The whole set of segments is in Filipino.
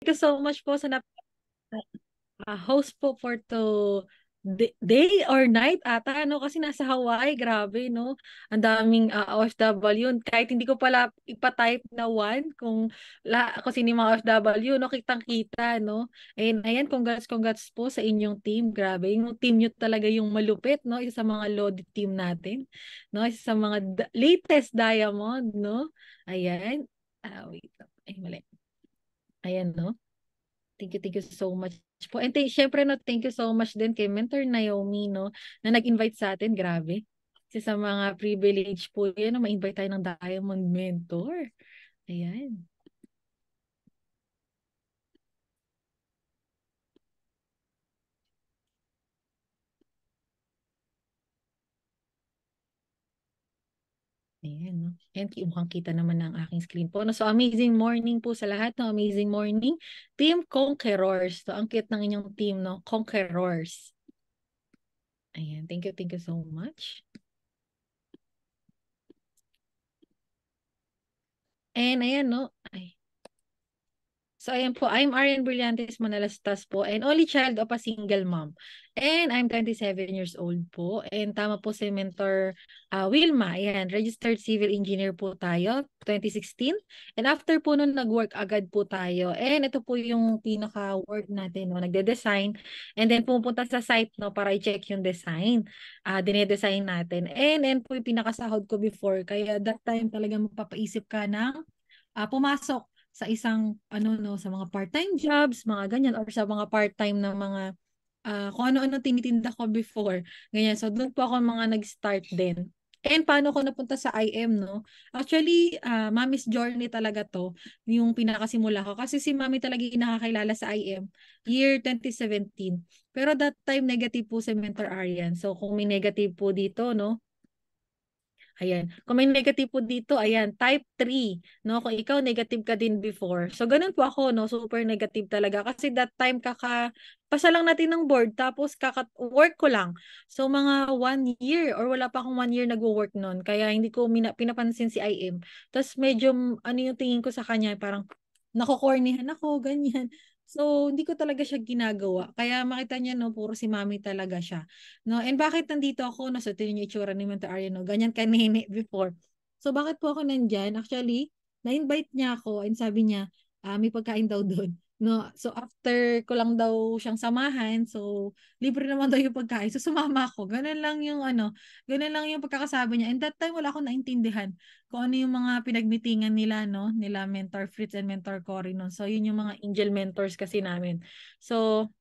you so much po sa host po for day or night ata, no? Kasi nasa Hawaii, grabe, no? Ang daming OFW. Kahit hindi ko pala ipa-type na one kung sino yung mga OFW, no? Kitang-kita, no? And ayan, congrats po sa inyong team. Grabe, yung team nyo talaga yung malupit, no? Isa sa mga loaded team natin, no? Isa sa mga latest diamond, no? Ayan. Wait. Ay, mali. Ayan, no? Thank you so much po. And syempre, no, thank you so much din kay Mentor Naomi, no, na nag-invite sa atin. Grabe. Kasi sa mga privilege po yan, no, ma-invite tayo ng Diamond Mentor. Ayan. Ayan, no. And mukhang kita naman ng aking screen po. No? So, amazing morning po sa lahat. No? Amazing morning. Team Conquerors. So, ang cute ng inyong team, no? Conquerors. Ayan. Thank you so much. And ayan, no. Ay, so, ayan po, I'm Arian Brillantes Manalastas po and only child of a single mom. And I'm 27 years old po. And tama po si Mentor Wilma. Ayan, registered civil engineer po tayo, 2016. And after po nun, nag-work agad po tayo. And ito po yung pinaka-work natin, no? Nagde-design. And then pupunta sa site, no, para i-check yung design. Dine-design natin. And po yung pinakasahod ko before. Kaya that time talaga mapapaisip ka ng pumasok sa isang ano no sa mga part-time jobs, mga ganyan or sa mga part-time na mga kung ano-ano tinitinda ko before. Ganyan. So doon po ako mga nag-start din. And paano ko napunta sa IM, no? Actually, Mommy's Journey talaga to, yung pinakasimula ko. Kasi si Mommy talaga yung nakakilala sa IM, year 2017. Pero that time, negative po si Mentor Arian. So kung may negative po dito, no? Ayan. Kung may negative po dito, ayan, type 3, no? Kung ikaw negative ka din before. So ganun po ako, no? Super negative talaga kasi that time pasa lang natin ng board tapos work ko lang. So mga 1 year or wala pa akong 1 year nagwo-work noon. Kaya hindi ko pinapansin si IM. Tapos medyo ano yung tingin ko sa kanya, parang nakokornihan ako, ganyan. So, hindi ko talaga siya ginagawa. Kaya makita niya, no, puro si mami talaga siya. No? And bakit nandito ako? No? So, tingnan niyo itsura ni Mentor Arya, no? Ganyan kanini before. So, bakit po ako nandyan? Actually, na-invite niya ako and sabi niya, may pagkain daw doon. No? So, after ko lang daw siyang samahan, so, libre naman daw yung pagkain. So, sumama ako. Ganun lang yung pagkakasabi niya. And that time, wala akong naintindihan kung ano yung mga pinagmitingan nila, no? Nila Mentor Fritz and Mentor Cory, no? So, yun yung mga angel mentors kasi namin. So,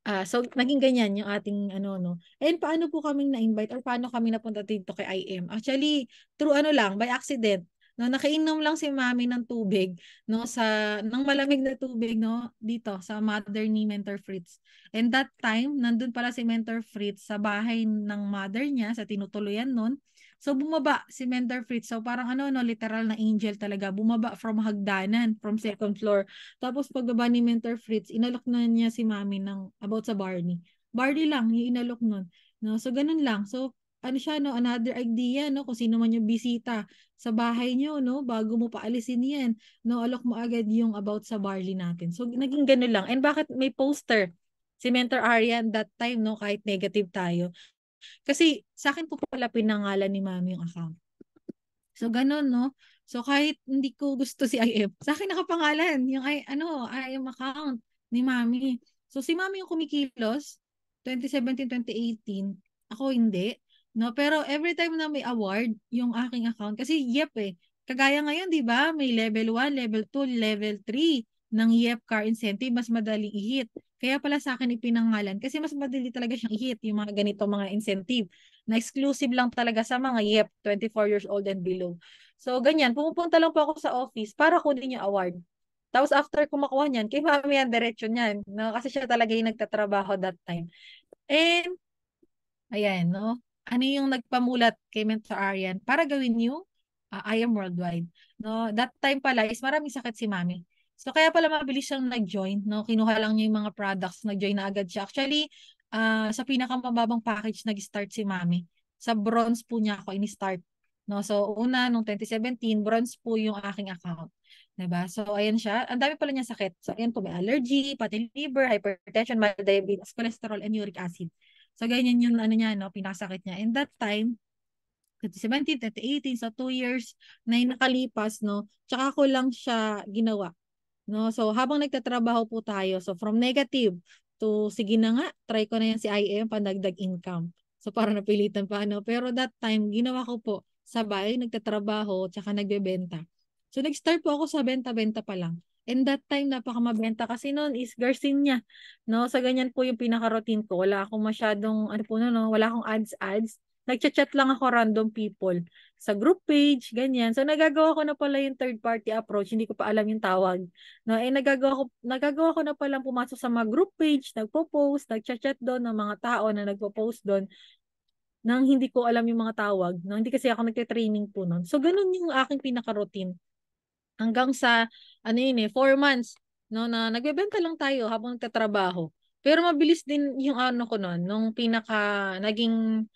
naging ganyan yung ating ano, no? And paano po kaming na-invite or paano kami napunta dito kay IM? Actually, through ano lang, by accident. No, nakainom lang si Mami ng tubig, no, ng malamig na tubig, no, dito sa mother ni Mentor Fritz. And that time, nandun pala si Mentor Fritz sa bahay ng mother niya, sa tinutuluyan nun. So bumaba si Mentor Fritz. So parang ano, no, literal na angel talaga. Bumaba from hagdanan, from second floor. Tapos pagbaba ni Mentor Fritz, inalok na niya si Mami ng about sa Barney. Barney lang yung inalok nun. No? So ganun lang. So ano siya, no, another idea, no, kung sino man yung bisita sa bahay niyo, no, bago mo paalisin yan, no, alok mo agad yung about sa barley natin. So naging ganun lang. And bakit may poster si Mentor Arian that time, no, kahit negative tayo? Kasi sa akin po pala pinangalan ni Mami yung account. So ganun, no? So kahit hindi ko gusto si IM, sa akin nakapangalan yung IM account ni Mami. So si Mami yung kumikilos 2017, 2018. Ako hindi, no? Pero every time na may award yung aking account kasi yep eh. Kagaya ngayon, 'di ba? May level 1, level 2, level 3 ng YEP car incentive, mas madaling i-hit. Kaya pala sa akin ipinangalan kasi mas madali talaga siyang i-hit yung mga ganito mga incentive na exclusive lang talaga sa mga YEP, 24 years old and below. So, ganyan. Pumupunta lang po ako sa office para kunin yung award. Tapos after ko makuha niyan, kay mami yan, diretso niyan. No? Kasi siya talaga yung nagtatrabaho that time. And, ayan, no? Ano yung nagpamulat kay Mentor Arian para gawin yung I am worldwide. No? That time pala is maraming sakit si mami. So, kaya pala mabilis siyang nag-join. No? Kinuha lang niya yung mga products, nag-join na agad siya. Actually, sa pinakamababang package nag-start si mami. Sa bronze po niya ako in-start. No, so una nung 2017, bronze po yung aking account. 'Di ba? So ayan siya. Ang dami pala niya sakit. So ayan po, may allergy, pati liver, hypertension, mild diabetes, cholesterol, and uric acid. So ganyan yung ano niya, no, pinakasakit niya. And that time, 2017, 2018, so 2 years na yung nakalipas, no, tsaka ko lang siya ginawa. No? So habang nagtatrabaho po tayo, so from negative to sige na nga, try ko na yan si IM pandagdag income. So para napilitan pa ano. Pero that time, ginawa ko po sabay, nagtatrabaho, tsaka nagbebenta. So nag-start po ako sa benta-benta pa lang. And that time, napakamabenta kasi noon is Garcinia. No? Sa ganyan po yung pinaka-routine ko. Wala akong masyadong, ano po no, wala akong ads. Nagchat-chat lang ako random people sa group page, ganyan. So nagagawa ko na pala yung third party approach, hindi ko pa alam yung tawag. No, eh nagagawa ko na palang pumasok sa mga group page, nagpo-post, nagchat-chat doon ng mga tao na nagpo-post doon nang hindi ko alam yung mga tawag, no, hindi kasi ako nagte-training po noon. So ganun yung aking pinaka-routine. Hanggang sa ano yun 4 months no na nagbebenta lang tayo habang nagtatrabaho. Pero mabilis din yung ano ko noon, nung pinaka naging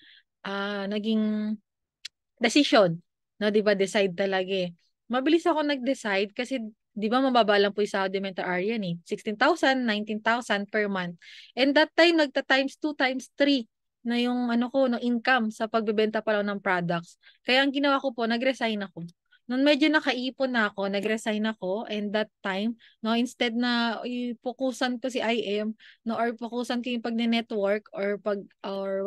decision. No, 'di ba decide talaga eh. Mabilis ako nag-decide kasi 'di ba mababa lang po yung sahod ni Mentor Aryan eh. 16,000, 19,000 per month. And that time nagta times 2 times 3 na yung ano ko no income sa pagbebenta pa lang ng products. Kaya ang ginawa ko po, nag-resign ako. Nung medyo nakaipon na ako, nag-resign ako, and that time, no, instead na ipokusan ko si IM, no, or fokusan ko yung pag-network or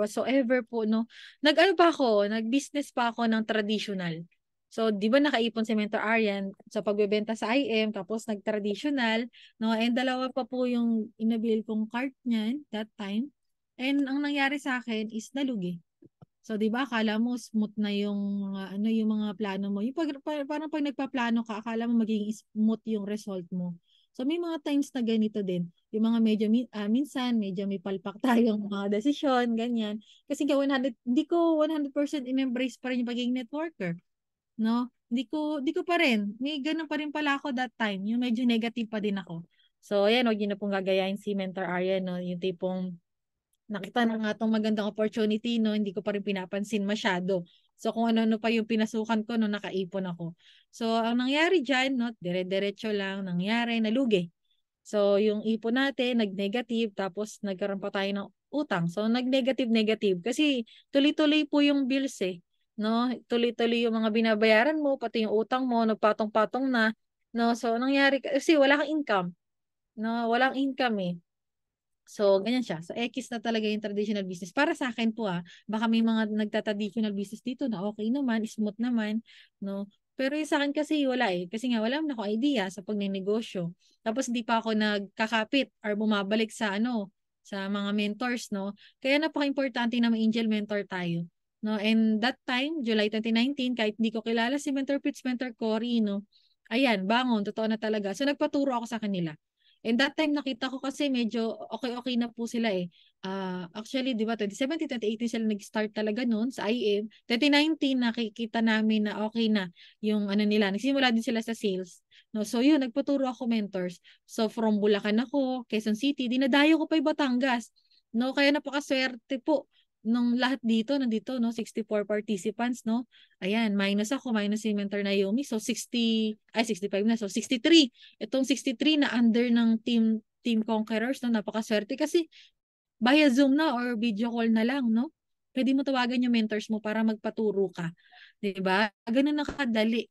whatsoever po, no, nag-ano pa ako, nag-business pa ako ng traditional. So, di ba nakaipon si Mentor Aryan sa pagbebenta sa IM, tapos nag-traditional, no? And dalawa pa po yung inabil kong cart niyan that time. And ang nangyari sa akin is nalugi. So, di ba, akala mo smooth na yung mga, ano, yung mga plano mo. Yung parang pag nagpaplano ka, akala mo magiging smooth yung result mo. So, may mga times na ganito din. Yung mga medyo, minsan, medyo may palpak tayong mga desisyon, ganyan. Kasi nga 100, hindi ko 100% in-embrace pa rin yung pagiging networker. No? Hindi ko pa rin. May ganun pa rin pala ako that time. Yung medyo negative pa din ako. So, ayan, huwag niyo na pong gagayahin si Mentor Arya, no? Yung tipong nakita na nga tong magandang opportunity, no, hindi ko pa rin pinapansin masyado. So kung ano-ano pa yung pinasukan ko no nakaipon ako. So ang nangyari diyan, no, dire-diretso lang nangyari, nalugi. So yung ipon natin nag-negative tapos nagkaroon pa tayo ng utang. So nag-negative kasi tuloy-tuloy po yung bills eh. No, tuloy-tuloy yung mga binabayaran mo, pati yung utang mo nagpatong-patong na. No, so nangyari kasi wala kang income. No, walang income eh. So, ganyan siya. So, X na talaga yung traditional business. Para sa akin po baka may mga nagta-traditional business dito na okay naman, smooth naman, no? Pero yung sa akin kasi wala eh. Kasi nga wala naman ako idea sa pagnenegosyo. Tapos hindi pa ako nagkakapit or bumabalik sa sa mga mentors, no? Kaya napaka-importante na may angel mentor tayo. No? And that time, July 2019, kahit hindi ko kilala si Mentor Fitz, Mentor Cory, no? Ayan, bangon, totoo na talaga. So, nagpaturo ako sa kanila. And that time nakita ko kasi medyo okay-okay na po sila eh. Actually, di ba, 2017, 2018 sila nag-start talaga noon sa IM. 2019, nakikita namin na okay na yung ano nila. Nagsimula din sila sa sales. No, so yun, nagpaturo ako mentors. So from Bulacan ako, Quezon City, dinadayo ko pa yung Batangas. No, kaya napakaswerte po nung lahat dito, nandito, no, 64 participants, no. Ayan, minus si Mentor Naomi. So 65 na. So 63. Itong 63 na under ng Team Conquerors, no, napakaswerte kasi via Zoom na or video call na lang, no? Pwede mo tawagan yung mentors mo para magpaturo ka. 'Di ba? Ganun na kadali.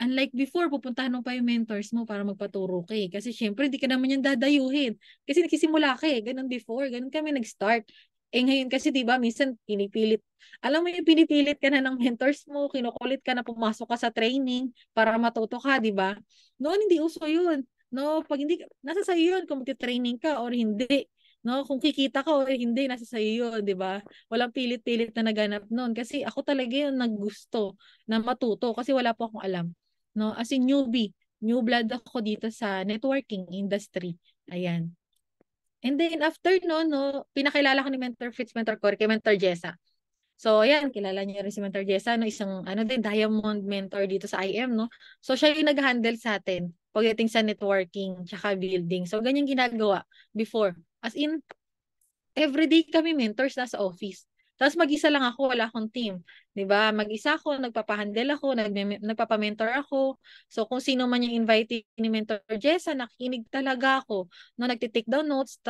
Unlike before, pupuntahan mo pa yung mentors mo para magpaturo ka eh. Kasi syempre, hindi ka naman yung dadayuhin. Kasi nagsisimula ka eh. Ganun before. Ganun kami nag-start. Eh ngayon kasi, di ba, minsan pinipilit. Alam mo yung pinipilit ka na ng mentors mo, kinukulit ka na pumasok ka sa training para matuto ka, di ba? Noon, hindi uso yun. No, pag hindi, nasa sa'yo yun kung magti-training ka or hindi. No, kung kikita ka or hindi, nasa sa'yo yun, di ba? Walang pilit-pilit na naganap noon. Kasi ako talaga yung naggusto na matuto kasi wala po akong alam. No, as in newbie, new blood ako dito sa networking industry. Ayan. And then after no, pinakilala ko ni Mentor Fitz, Mentor Cory, kay Mentor Jessa. So, ayan, kilala niyo rin si Mentor Jessa, no, isang din, diamond mentor dito sa IM, no. So, siya yung nag-handle sa atin pagdating sa networking tsaka building. So, ganyan ginagawa before. As in, everyday kami mentors nasa office. Tapos mag-isa lang ako, wala akong team. 'Di ba? Mag-isa ako, nagpapa-handle ako, nagpapa-mentor ako. So kung sino man yung invitee ni Mentor Jessa, nakikinig talaga ako. No, nagti-take down notes,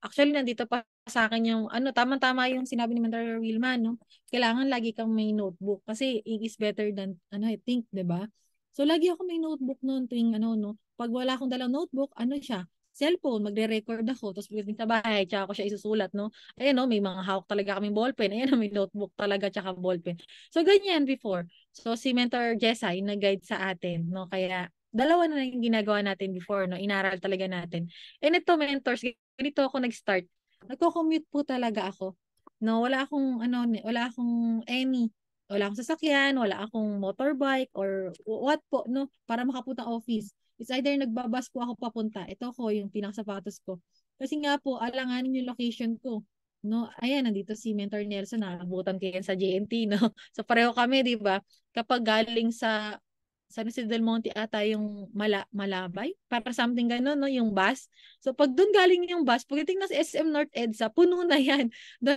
actually nandito pa sa akin yung tama-tama yung sinabi ni Mentor Wilma, no. Kailangan lagi kang may notebook kasi ink is better than I think, 'di ba? So lagi ako may notebook noon tuwing no. Pag wala akong dalang notebook, siya? Cellphone, magre-record ako, tapos pagdating sa bahay, tsaka ko siya isusulat, no? Ayan, no, may mga hawak talaga kaming ballpen. Ayan, no, may notebook talaga, tsaka ballpen. So, ganyan before. So, si Mentor Jessa, yung nag-guide sa atin, no? Kaya, dalawa na lang yung ginagawa natin before, no? Inaral talaga natin. And ito, mentors, ganito ako nag-start. Nagko-commute po talaga ako. No, wala akong wala akong sasakyan, wala akong motorbike or what po, no? Para makapunta office. It's either nagbabas po ako papunta. Ito ko, yung pinakasapatos ko. Kasi nga po, alanganin yung location ko. No, ayan, nandito si Mentor Nelson, nakabutan ko yan sa JNT, no? So pareho kami, di ba? Kapag galing sa San Jose del Monte ata yung Malabay, para something gano'n, no? Yung bus. So pag doon galing yung bus, pagdating na sa SM North EDSA, puno na yan.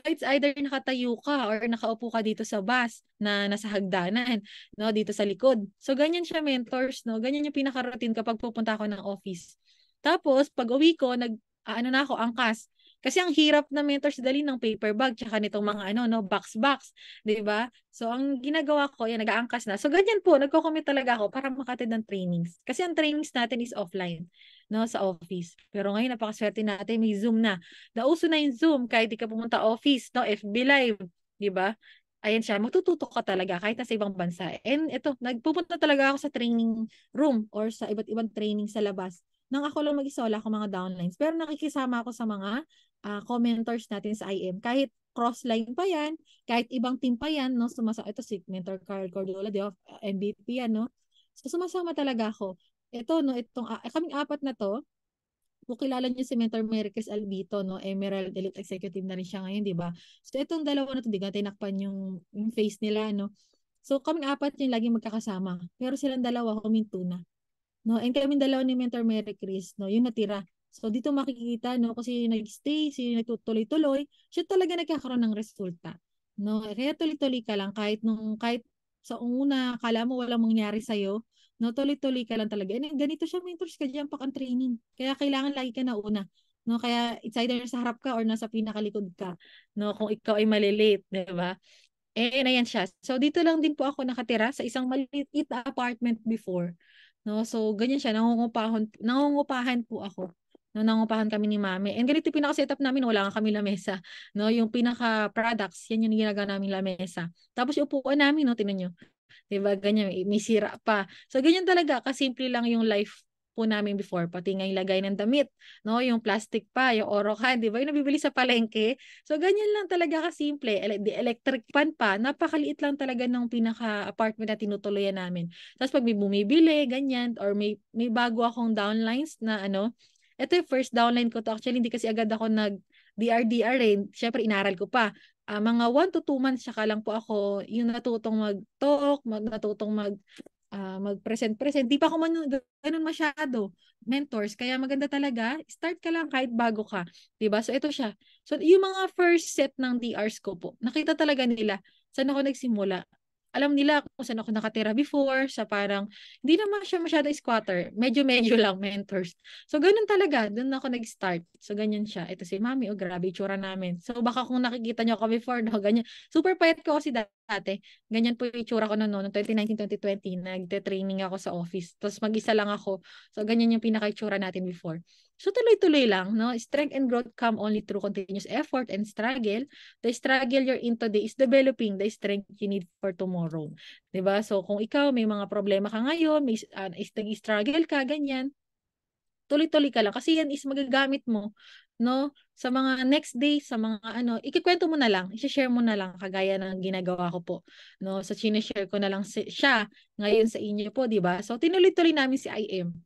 It's either nakatayo ka or nakaupo ka dito sa bus na nasa hagdanan, no? Dito sa likod. So ganyan siya, mentors, no? Ganyan yung pinaka-routine kapag pupunta ako ng office. Tapos, pag uwi ko, na ako, angkas. Kasi ang hirap na mentors dali ng paper bag tsaka nitong mga box, 'di ba? So ang ginagawa ko, yan nag-aangkas na. So ganyan po, nagko-commute talaga ako para makatid ng trainings. Kasi ang trainings natin is offline, no, sa office. Pero ngayon napakaswerte natin, may Zoom na. Nauso na yung Zoom kahit di ka pumunta office, no, FB Live, 'di ba? Ayan siya, magtututo ka talaga kahit nasa ibang bansa. And ito, nagpupunta talaga ako sa training room or sa iba't ibang training sa labas. Nang ako lang mag-isa, wala akong mga downlines. Pero nakikisama ako sa mga commentors natin sa IM. Kahit cross-line pa yan, kahit ibang team pa yan, no? Ito si Mentor Carl Cordola, di ba? MVP yan, no? So, sumasama talaga ako. Ito, no? Kaming apat na to, kung kilala niyo si Mentor Mericles Albito, no? Emerald Elite Executive na rin siya ngayon, di ba? So, itong dalawa na to, di ka tinakpan yung face nila, no? So, kaming apat yung lagi magkakasama. Pero silang dalawa, huminto na. No, and kami dalawa ni Mentor Mary Chris, no, yung natira. So dito makikita, no, kasi nag-stay, si nagtutuloy-tuloy, siya talaga nagkakaroon ng resulta. No, kaya tuloy-tuloy ka lang kahit sa una kala mo walang mangyari sa iyo, no, tuloy-tuloy ka lang talaga. And ganito siya, mentors, ka jump ang training. Kaya kailangan lagi ka na una. No, kaya it's either sa harap ka or nasa pinakalikod ka. No, kung ikaw ay malilate, 'di ba? Ayan siya. So, dito lang din po ako nakatira sa isang maliit na apartment before. No? So, ganyan siya. Nangungupahan po ako. No, nangungupahan kami ni Mami. And ganito yung pinaka-setup namin, wala nga kami lamesa. No, yung pinaka-products, yan yung ginagawa namin lamesa. Tapos yung upuan namin, no, tinan nyo. Diba? Ganyan, may sira pa. So, ganyan talaga. Kasimple lang yung life po namin before. Pati nga yung lagay ng damit. No? Yung plastic pa, yung Orocan. Diba? Yung nabibili sa palengke. So, ganyan lang talaga kasimple. The electric pan pa. Napakaliit lang talaga ng pinaka-apartment na tinutuloyan namin. Tapos, pag may bumibili, ganyan. Or may bago akong downlines na ito yung first downline ko to. Actually, hindi kasi agad ako DRDR eh. Siyempre, inaral ko pa mga 1 to 2 months saka lang po ako yung natutong mag-talk, natutong mag-present. Di pa ako ganun masyado. Mentors. Kaya maganda talaga, start ka lang kahit bago ka. Diba? So, ito siya. So, yung mga first set ng DRs ko po, nakita talaga nila saan ako nagsimula. Alam nila kung saan ako nakatira before, sa parang, hindi naman siya masyado squatter. Medyo-medyo lang, mentors. So, ganun talaga. Doon ako nag-start. So, ganyan siya. Ito si Mami, oh, grabe, itsura namin. So, baka kung nakikita nyo ako before, no, ganyan. Super payat ko kasi dati. Ganyan po yung itsura ko noong 2019-2020. Nagte-training ako sa office. Tapos, mag-isa lang ako. So, ganyan yung pinaka-itsura natin before. So, tuloy-tuloy lang, no? Strength and growth come only through continuous effort and struggle. The struggle you're in today is developing the strength you need for tomorrow. 'Di ba? So, kung ikaw may mga problema ka ngayon, may struggle ka, ganyan, tuloy-tuloy ka lang. Kasi yan is magagamit mo, no? Sa mga next day, sa mga ikikwento mo na lang, i-share mo na lang, kagaya ng ginagawa ko po. No? So, sinishare ko na lang siya ngayon sa inyo po, 'di ba? So, tinuloy-tuloy namin si IM.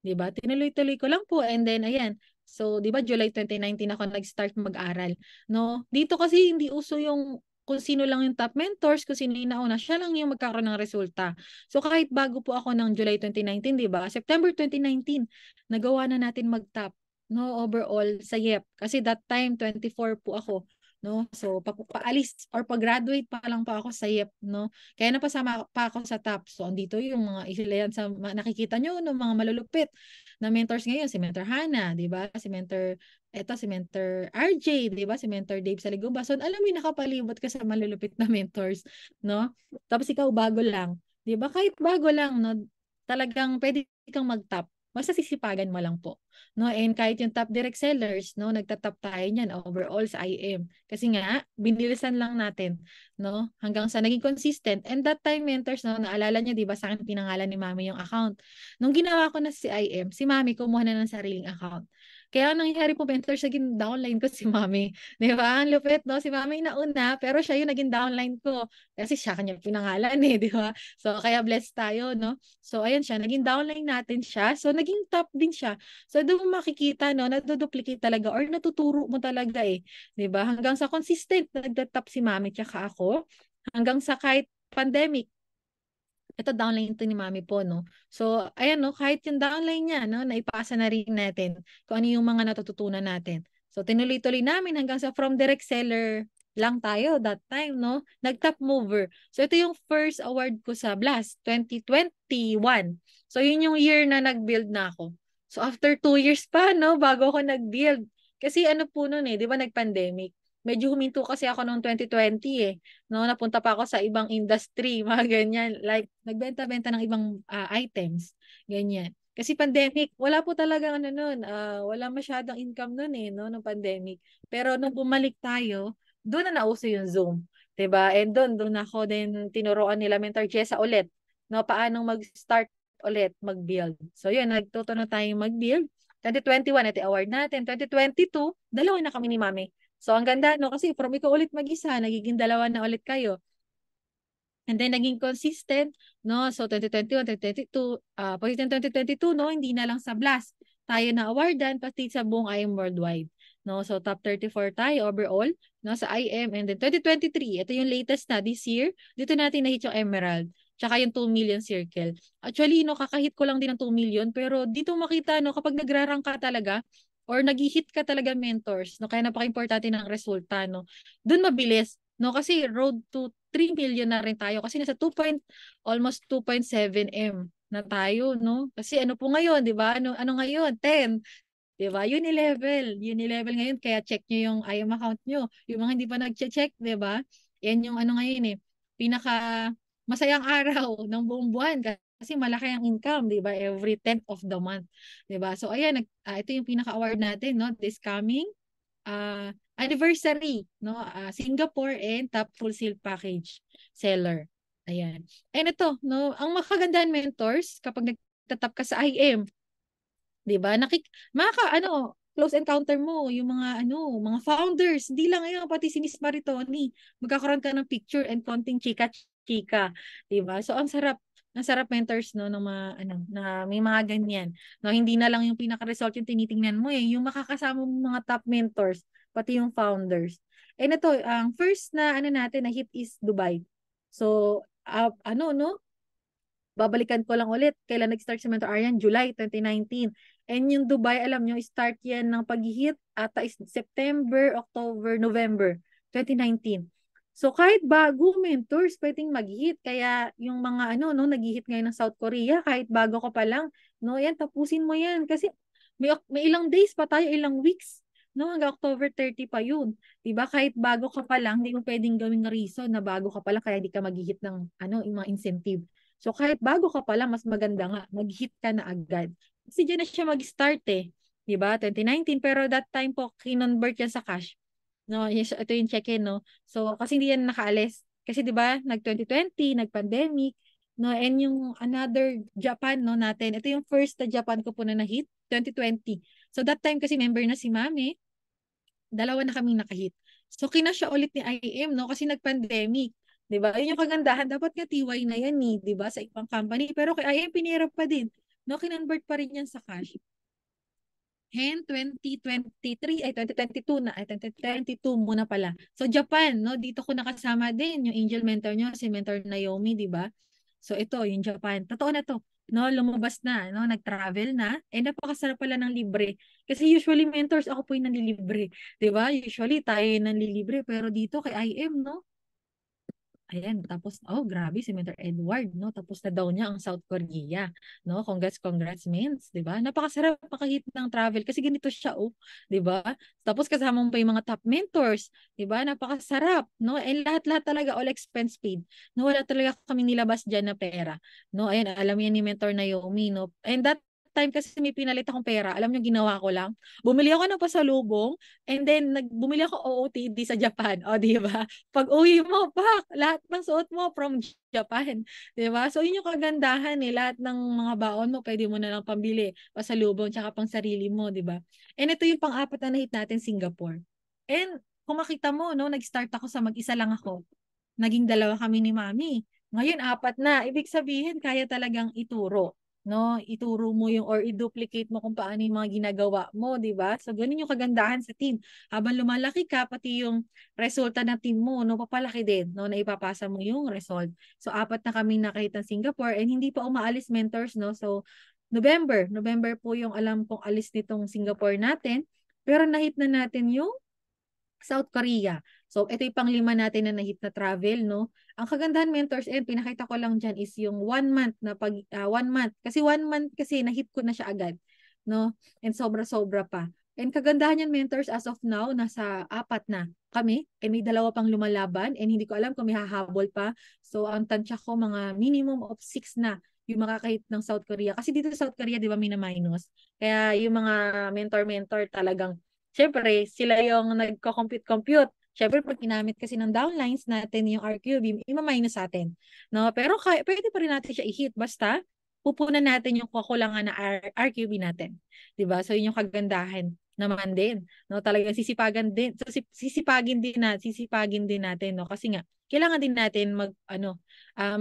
'Di ba? Tinuloy-tuloy ko lang po and then ayan. So, 'di ba July 2019 ako nag-start mag-aral, no? Dito kasi hindi uso yung kung sino lang yung top mentors, kung sino yung nauna, siya lang yung magkakaroon ng resulta. So, kahit bago po ako ng July 2019, 'di ba? September 2019, nagawa na natin mag-top, no, overall sa YEP. Kasi that time 24 po ako. no? So paalis or pag-graduate pa lang pa ako sa YEP, no? Kaya napasama pa ako sa top. So andito yung mga isila yan sa nakikita nyo no, mga malulupit na mentors ngayon, si Mentor Hana, 'di ba? Si Mentor RJ, 'di ba? Si Mentor Dave Saligumba. So alam mo yung nakapalibot ka sa malulupit na mentors, no? Tapos ikaw bago lang, 'di ba? Kahit bago lang, no, talagang pwede kang mag-top. Basta sisipagan mo lang po. No, and kahit yung top direct sellers, no, nagtatap tayo niyan overall sa IM. Kasi nga, binilisan lang natin, no, hanggang sa naging consistent. And that time, mentors, no, naalala niyo, di ba, sa akin pinangalan ni Mami yung account. Nung ginawa ko na si IM, si Mami kumuha na ng sariling account. Kaya ang nangyari po, mentors, naging downline ko si Mami. Di ba? Ang lupit, no? Si Mami nauna, pero siya yung naging downline ko. Kasi siya kanya pinangalan eh, di ba? So, kaya blessed tayo, no? So, ayun siya, naging downline natin siya. So, naging top din siya. So, doon mo makikita, no, naduduplicate talaga or natuturo mo talaga eh. 'Di ba? Hanggang sa consistent, nagtatap si Mami tsaka ako. Hanggang sa kahit pandemic, ito downline ito ni Mami po, no? So, ayan, no, kahit yung downline niya, no, naipasa na rin natin kung ano yung mga natututunan natin. So, tinuloy-tuloy namin hanggang sa from direct seller lang tayo that time, no? Nag-top mover. So, ito yung first award ko sa Blast 2021. So, yun yung year na nag-build na ako. So, after 2 years pa, no, bago ako nag-build. Kasi ano po nun eh, di ba nag-pandemic? Medyo huminto kasi ako noong 2020 eh. No, napunta pa ako sa ibang industry, mga ganyan. Like, nagbenta-benta ng ibang items. Ganyan. Kasi pandemic, wala po talaga ano nun, wala masyadong income nun eh, no, nung pandemic. Pero nung bumalik tayo, doon na nauso yung Zoom. 'Di ba? And doon ako din tinuruan nila Mentor Jessa ulit, no, paano mag-start ulit, mag-build. So yun, nagtuto na tayong mag-build. 2021, ito award natin. 2022, dalawa na kami ni Mami. So, ang ganda, no? Kasi from ikaw ulit mag-isa, nagiging dalawa na ulit kayo. And then, naging consistent, no? So, 2021, 2022, pagdating 2022, no? Hindi na lang sa Blast. Tayo na awardan, pati sa buong IM worldwide. No? So, top 34 tayo overall, no? Sa IM. And then, 2023, ito yung latest na this year. Dito natin na-hit yung Emerald. Tsaka yung 2 million circle. Actually, no, kakahit ko lang din ng 2 million. Pero dito makita, no, kapag nagrarang ka talaga, or nag-hit ka talaga mentors, no, kaya napaka-importante ng resulta, no, doon mabilis, no, kasi road to 3 million na rin tayo kasi nasa almost 2.7 M na tayo, no, kasi ano po ngayon, di ba, ano ngayon, 10, di ba, uni-level ngayon, kaya check nyo yung IM account nyo, yung mga hindi pa nag-check, di ba, yan yung ano ngayon eh, pinaka masayang araw ng buong buwan kasi malaki ang income, 'di ba? Every 10th of the month, 'di ba? So ayan, ito yung pinaka-award natin, no? This coming anniversary, no? Singapore and top full sale package seller. Ayan. And ito, no, ang makagandahan mentors kapag nagtatap ka sa IM, 'di ba? Close encounter mo yung mga mga founders, hindi lang ngayon pati si Miss Maritoni. Magkakaroon ka ng picture and konting chika-chika, 'di ba? So ang sarap mentors no ng mga na may mga ganyan. No, hindi na lang yung pinaka-result yung tinitingnan mo eh, yung makakasama mo mga top mentors, pati yung founders. And ito, ang first na natin na hit is Dubai. So, no, babalikan ko lang ulit. Kailan nag-start si Mentor Aryan? July 2019. And yung Dubai, alam nyo, start yan ng pag-hit ata is September, October, November 2019. So kahit bago mentors, pwedeng mag-hit. Kaya yung mga no, nag-hit ngayon ng South Korea, kahit bago ka pa lang, no, yan, tapusin mo yan. Kasi may ilang days pa tayo, ilang weeks. No, hanggang October 30 pa yun. Diba? Kahit bago ka pa lang, hindi mo pwedeng gawing reason na bago ka pa lang kaya hindi ka mag-hit ng yung mga incentive. So kahit bago ka pa lang, mas maganda nga, mag-hit ka na agad. Kasi dyan na siya mag-start eh. 'Di ba? 2019, pero that time po, kinonvert yan sa cash. No, yes, ito yung check-in, no? So, kasi hindi yan nakaalis. Kasi 'di ba, nag-2020, nag-pandemic, no? And yung another Japan, no, natin. Ito yung first na Japan ko po na na-hit, 2020. So, that time kasi member na si Mami, dalawa na kaming nakahit. So, kinasya ulit ni IM, no? Kasi nag-pandemic. 'Di ba? Yun yung kagandahan. Dapat nga TY na yan, eh, 'di ba? Sa ibang company. Pero kay IM, pinirap pa din. No, kinonvert pa rin yan sa cash. Hen 2023, 2022 na, 2022 muna pala. So, Japan, no? Dito ko nakasama din yung angel mentor nyo, si Mentor Naomi, 'di ba? So, ito, yung Japan. Totoo na to. no, lumabas na, no, nag-travel na, napakasarap pala ng libre. Kasi usually mentors, ako po yung nanlilibre. 'Di ba? Usually tayo yung nanlilibre, pero dito kay IM, no, ayan, tapos, oh, grabe si Mentor Edward, no? Tapos na daw niya ang South Korea, no? Congrats, Mens, 'di ba? Napakasarap makahit ng travel kasi ganito siya, oh, 'di ba? Tapos kasama mo pa yung mga top mentors, 'di ba? Napakasarap, no? And lahat-lahat talaga all expense paid. No, wala talaga kaming nilabas diyan na pera. No, ayan, alam niya ni Mentor Naomi, no? And that time kasi may pinalit akong pera. Alam niyo ginawa ko lang? Bumili ako ng pasalubong and then bumili ako OOTD sa Japan. O, 'di ba? Pag uwi mo, pak, lahat ng suot mo from Japan. 'Di ba? So, yun yung kagandahan eh. Lahat ng mga baon mo, pwede mo na lang pambili, pasalubong, tsaka pang sarili mo, 'di ba? And ito yung pang-apat na nahit natin, Singapore. And kung makita mo, no, nag-start ako sa mag-isa lang ako. Naging dalawa kami ni Mami. Ngayon, apat na. Ibig sabihin, kaya talagang ituro. No, ituro mo yung or i-duplicate mo kung paano yung mga ginagawa mo, 'di ba? So ganun yung kagandahan sa team. Habang lumalaki ka, pati yung resulta ng team mo, no, papalaki din, no, na ipapasa mo yung result. So apat na kaming nakita ng Singapore and hindi pa umaalis mentors, no. So November po yung alam kong alis nitong Singapore natin, pero nahit na natin yung South Korea. So, ito yung panglima natin na nahit na travel, no? Ang kagandahan mentors, and pinakita ko lang dyan is yung 1 month na 1 month. Kasi 1 month kasi nahit ko na siya agad, no? And sobra-sobra pa. And kagandahan yan mentors, as of now, nasa apat na kami. And may dalawa pang lumalaban and hindi ko alam kung may hahabol pa. So, ang tansya ko mga minimum of 6 na yung makakahit ng South Korea. Kasi dito sa South Korea, di ba, minus. Kaya yung mga mentor-mentor talagang siyempre, sila yung nagko-compute-compute. Siyempre, pag ginamit kasi ng downlines natin yung RQB, ima-minus sa atin. No? Pero pwede pa rin natin siya i-hit. Basta, pupunan natin yung kakulangan na RQB natin. Diba? So, yun yung kagandahan naman din. No? Talagang sisipagin din natin. No? Kasi nga, kailangan din natin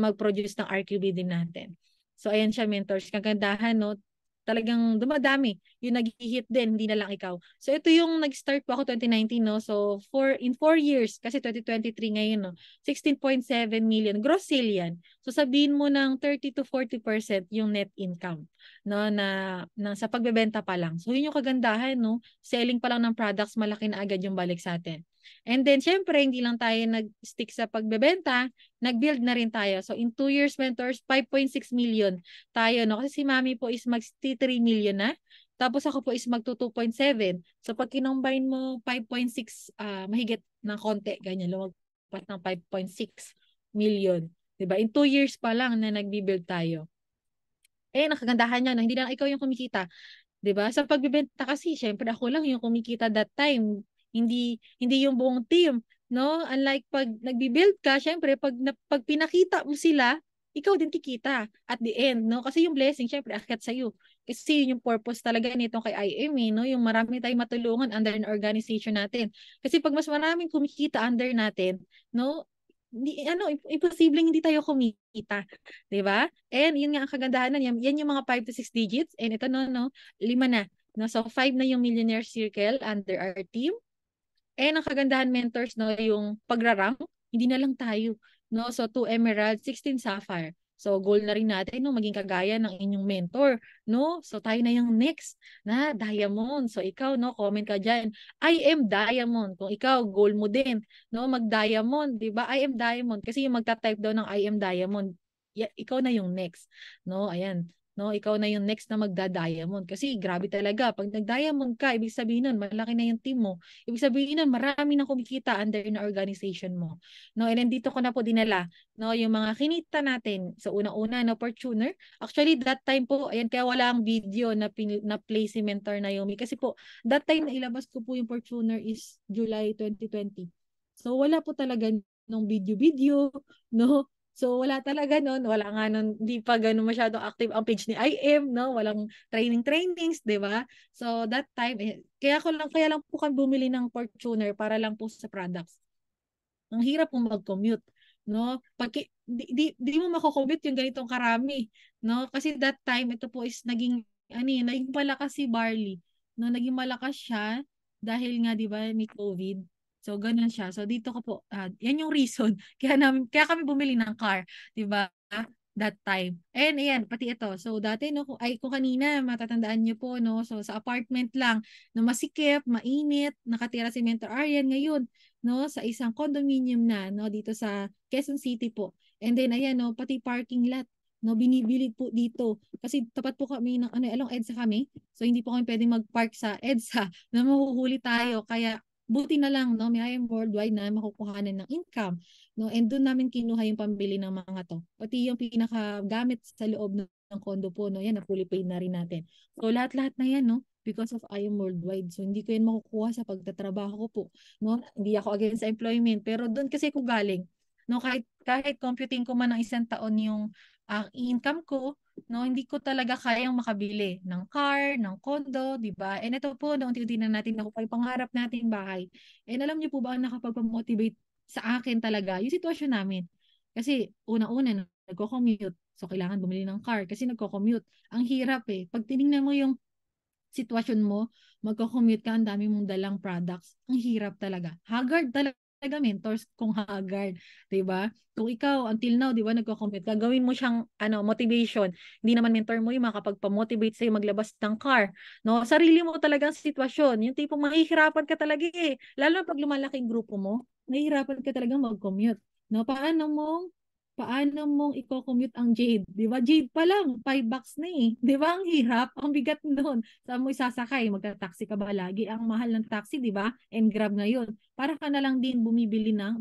mag-produce ng RQB din natin. So, ayan siya, mentors. Kagandahan, no? Talagang dumadami yung nag-hit din, hindi na lang ikaw. So ito yung nag-start po ako 2019, no? So in 4 years, kasi 2023 ngayon, no? 16.7 million gross sale yan. So sabihin mo ng 30 to 40% yung net income, no, na sa pagbebenta pa lang. So yun yung kagandahan, no? Selling pa lang ng products, malaki na agad yung balik sa atin. And then syempre, hindi lang tayo nag-stick sa pagbebenta, nag-build na rin tayo. So in 2 years mentors, 5.6 million tayo, no? Kasi si Mami po is mag-3 million na. Tapos ako po is magto 2.7. So pag kinombine mo 5.6, mahigit ng konti, ganyan, lumagpas ng 5.6 million. 'Di ba? In 2 years pa lang na nagbi-build tayo. Nakagandahan niya, no? Hindi lang ikaw yung kumikita. 'Di ba? Sa pagbebenta kasi, syempre ako lang yung kumikita that time. Hindi yung buong team, no? Unlike pag nagbi-build ka, syempre pag pinakita mo sila, ikaw din kikita at the end, no? Kasi yung blessing syempre akyat sa iyo. Kasi yun yung purpose talaga nito kay IME, no? Yung marami tayong matulungan under an organization natin. Kasi pag mas maraming kumikita under natin, no? Imposibleng hindi tayo kumikita, 'di ba? And yun nga ang kagandahan yan, yan yung mga 5 to 6 digits and ito no, 5 na. No, so 5 na yung millionaire circle under our team. Ang kagandahan mentors, no, yung pagrarank, hindi na lang tayo, no? So 2 emerald, 16 sapphire. So goal na rin natin, no, maging kagaya ng inyong mentor, no? So tayo na yung next na diamond. So ikaw, no, comment ka diyan. I am diamond. Kung ikaw goal mo din, no, mag-diamond, 'di ba? I am diamond kasi yung magta-type daw ng I am diamond. Ikaw na yung next, no? Ayan. No, ikaw na yung next na magda-diamond kasi grabe talaga pag nag-diamond ka, ibig sabihin nun malaki na yung team mo. Ibig sabihin nun, marami na kumikita under na organization mo. No, and then dito ko na po dinala, no, yung mga kinita natin sa unang-una na Fortuner. Actually, that time po, ayan, kaya wala ang video na play si Mentor Naomi. Kasi po, that time na ilabas ko po yung Fortuner is July 2020. So, wala po talaga nung video-video, no? So wala talaga noon, wala nga noon, hindi pa ganoon masyadong active ang page ni IM, no? Walang trainings, 'di ba? So that time kaya lang po kami bumili ng Fortuner para lang po sa products. Ang hirap pong mag-commute, no? Di mo mako-commute yung ganitong karami, no? Kasi that time ito po is naging malakas si Barley, no? Naging malakas siya dahil nga 'di ba may COVID. So ganun siya. So dito ko po yan yung reason kaya kami bumili ng car, 'di ba? that time. And ayan, pati ito. So dati no, kung kanina matatandaan niyo po no, so sa apartment lang na masikip, mainit, nakatira si Mentor Aryan ngayon no sa isang condominium na no dito sa Quezon City po. And then ayan no, pati parking lot no binibili po dito kasi tapat po kami ng along EDSA kami. So hindi po kami pwedeng mag-park sa EDSA na mahuhuli tayo. Kaya buti na lang no, may IM Worldwide na makukuhanan ng income. No, and doon namin kinuha yung pambili ng mga to. Pati yung pinakagamit sa loob ng condo po, no, yan na fully paid na rin natin. So lahat-lahat na yan, no, because of IM Worldwide. So hindi ko yan makukuha sa pagtatrabaho ko po, no. Hindi ako against sa employment, pero doon kasi ko galing. No, kahit computing ko man ng isang taon yung income ko, no, hindi ko talaga kayang makabili ng car, ng condo, di ba? And ito po, no, unti-unti na natin nakuha yung pangarap nating bahay. And alam niyo po ba ang nakapag-motivate sa akin talaga yung sitwasyon namin. Kasi una-una, nagko-commute. So, kailangan bumili ng car kasi nagko-commute. Ang hirap eh. Pag tinignan mo yung sitwasyon mo, magko-commute ka, ang dami mong dalang products. Ang hirap talaga. Haggard talaga mentors kung haggard, 'di ba? Kung ikaw until now, 'di ba, nagko-commute, gagawin mo siyang motivation. Hindi naman mentor mo yung makapagpa-motivate sa'yo maglabas ng car, no? Sarili mo talagang sitwasyon, yung tipong mahihirapan ka talaga eh. Lalo na pag lumalaki yung grupo mo, mahihirapan ka talagang mag-commute, no? Paano mong i-commute ang Jade? 'Di ba? Jade pa lang, $5 na eh. 'Di ba? Ang hirap, ang bigat noon. Saan mo isasakay? Magta-taxi ka ba lagi? Ang mahal ng taxi, 'di ba? And Grab ngayon. Para ka na lang din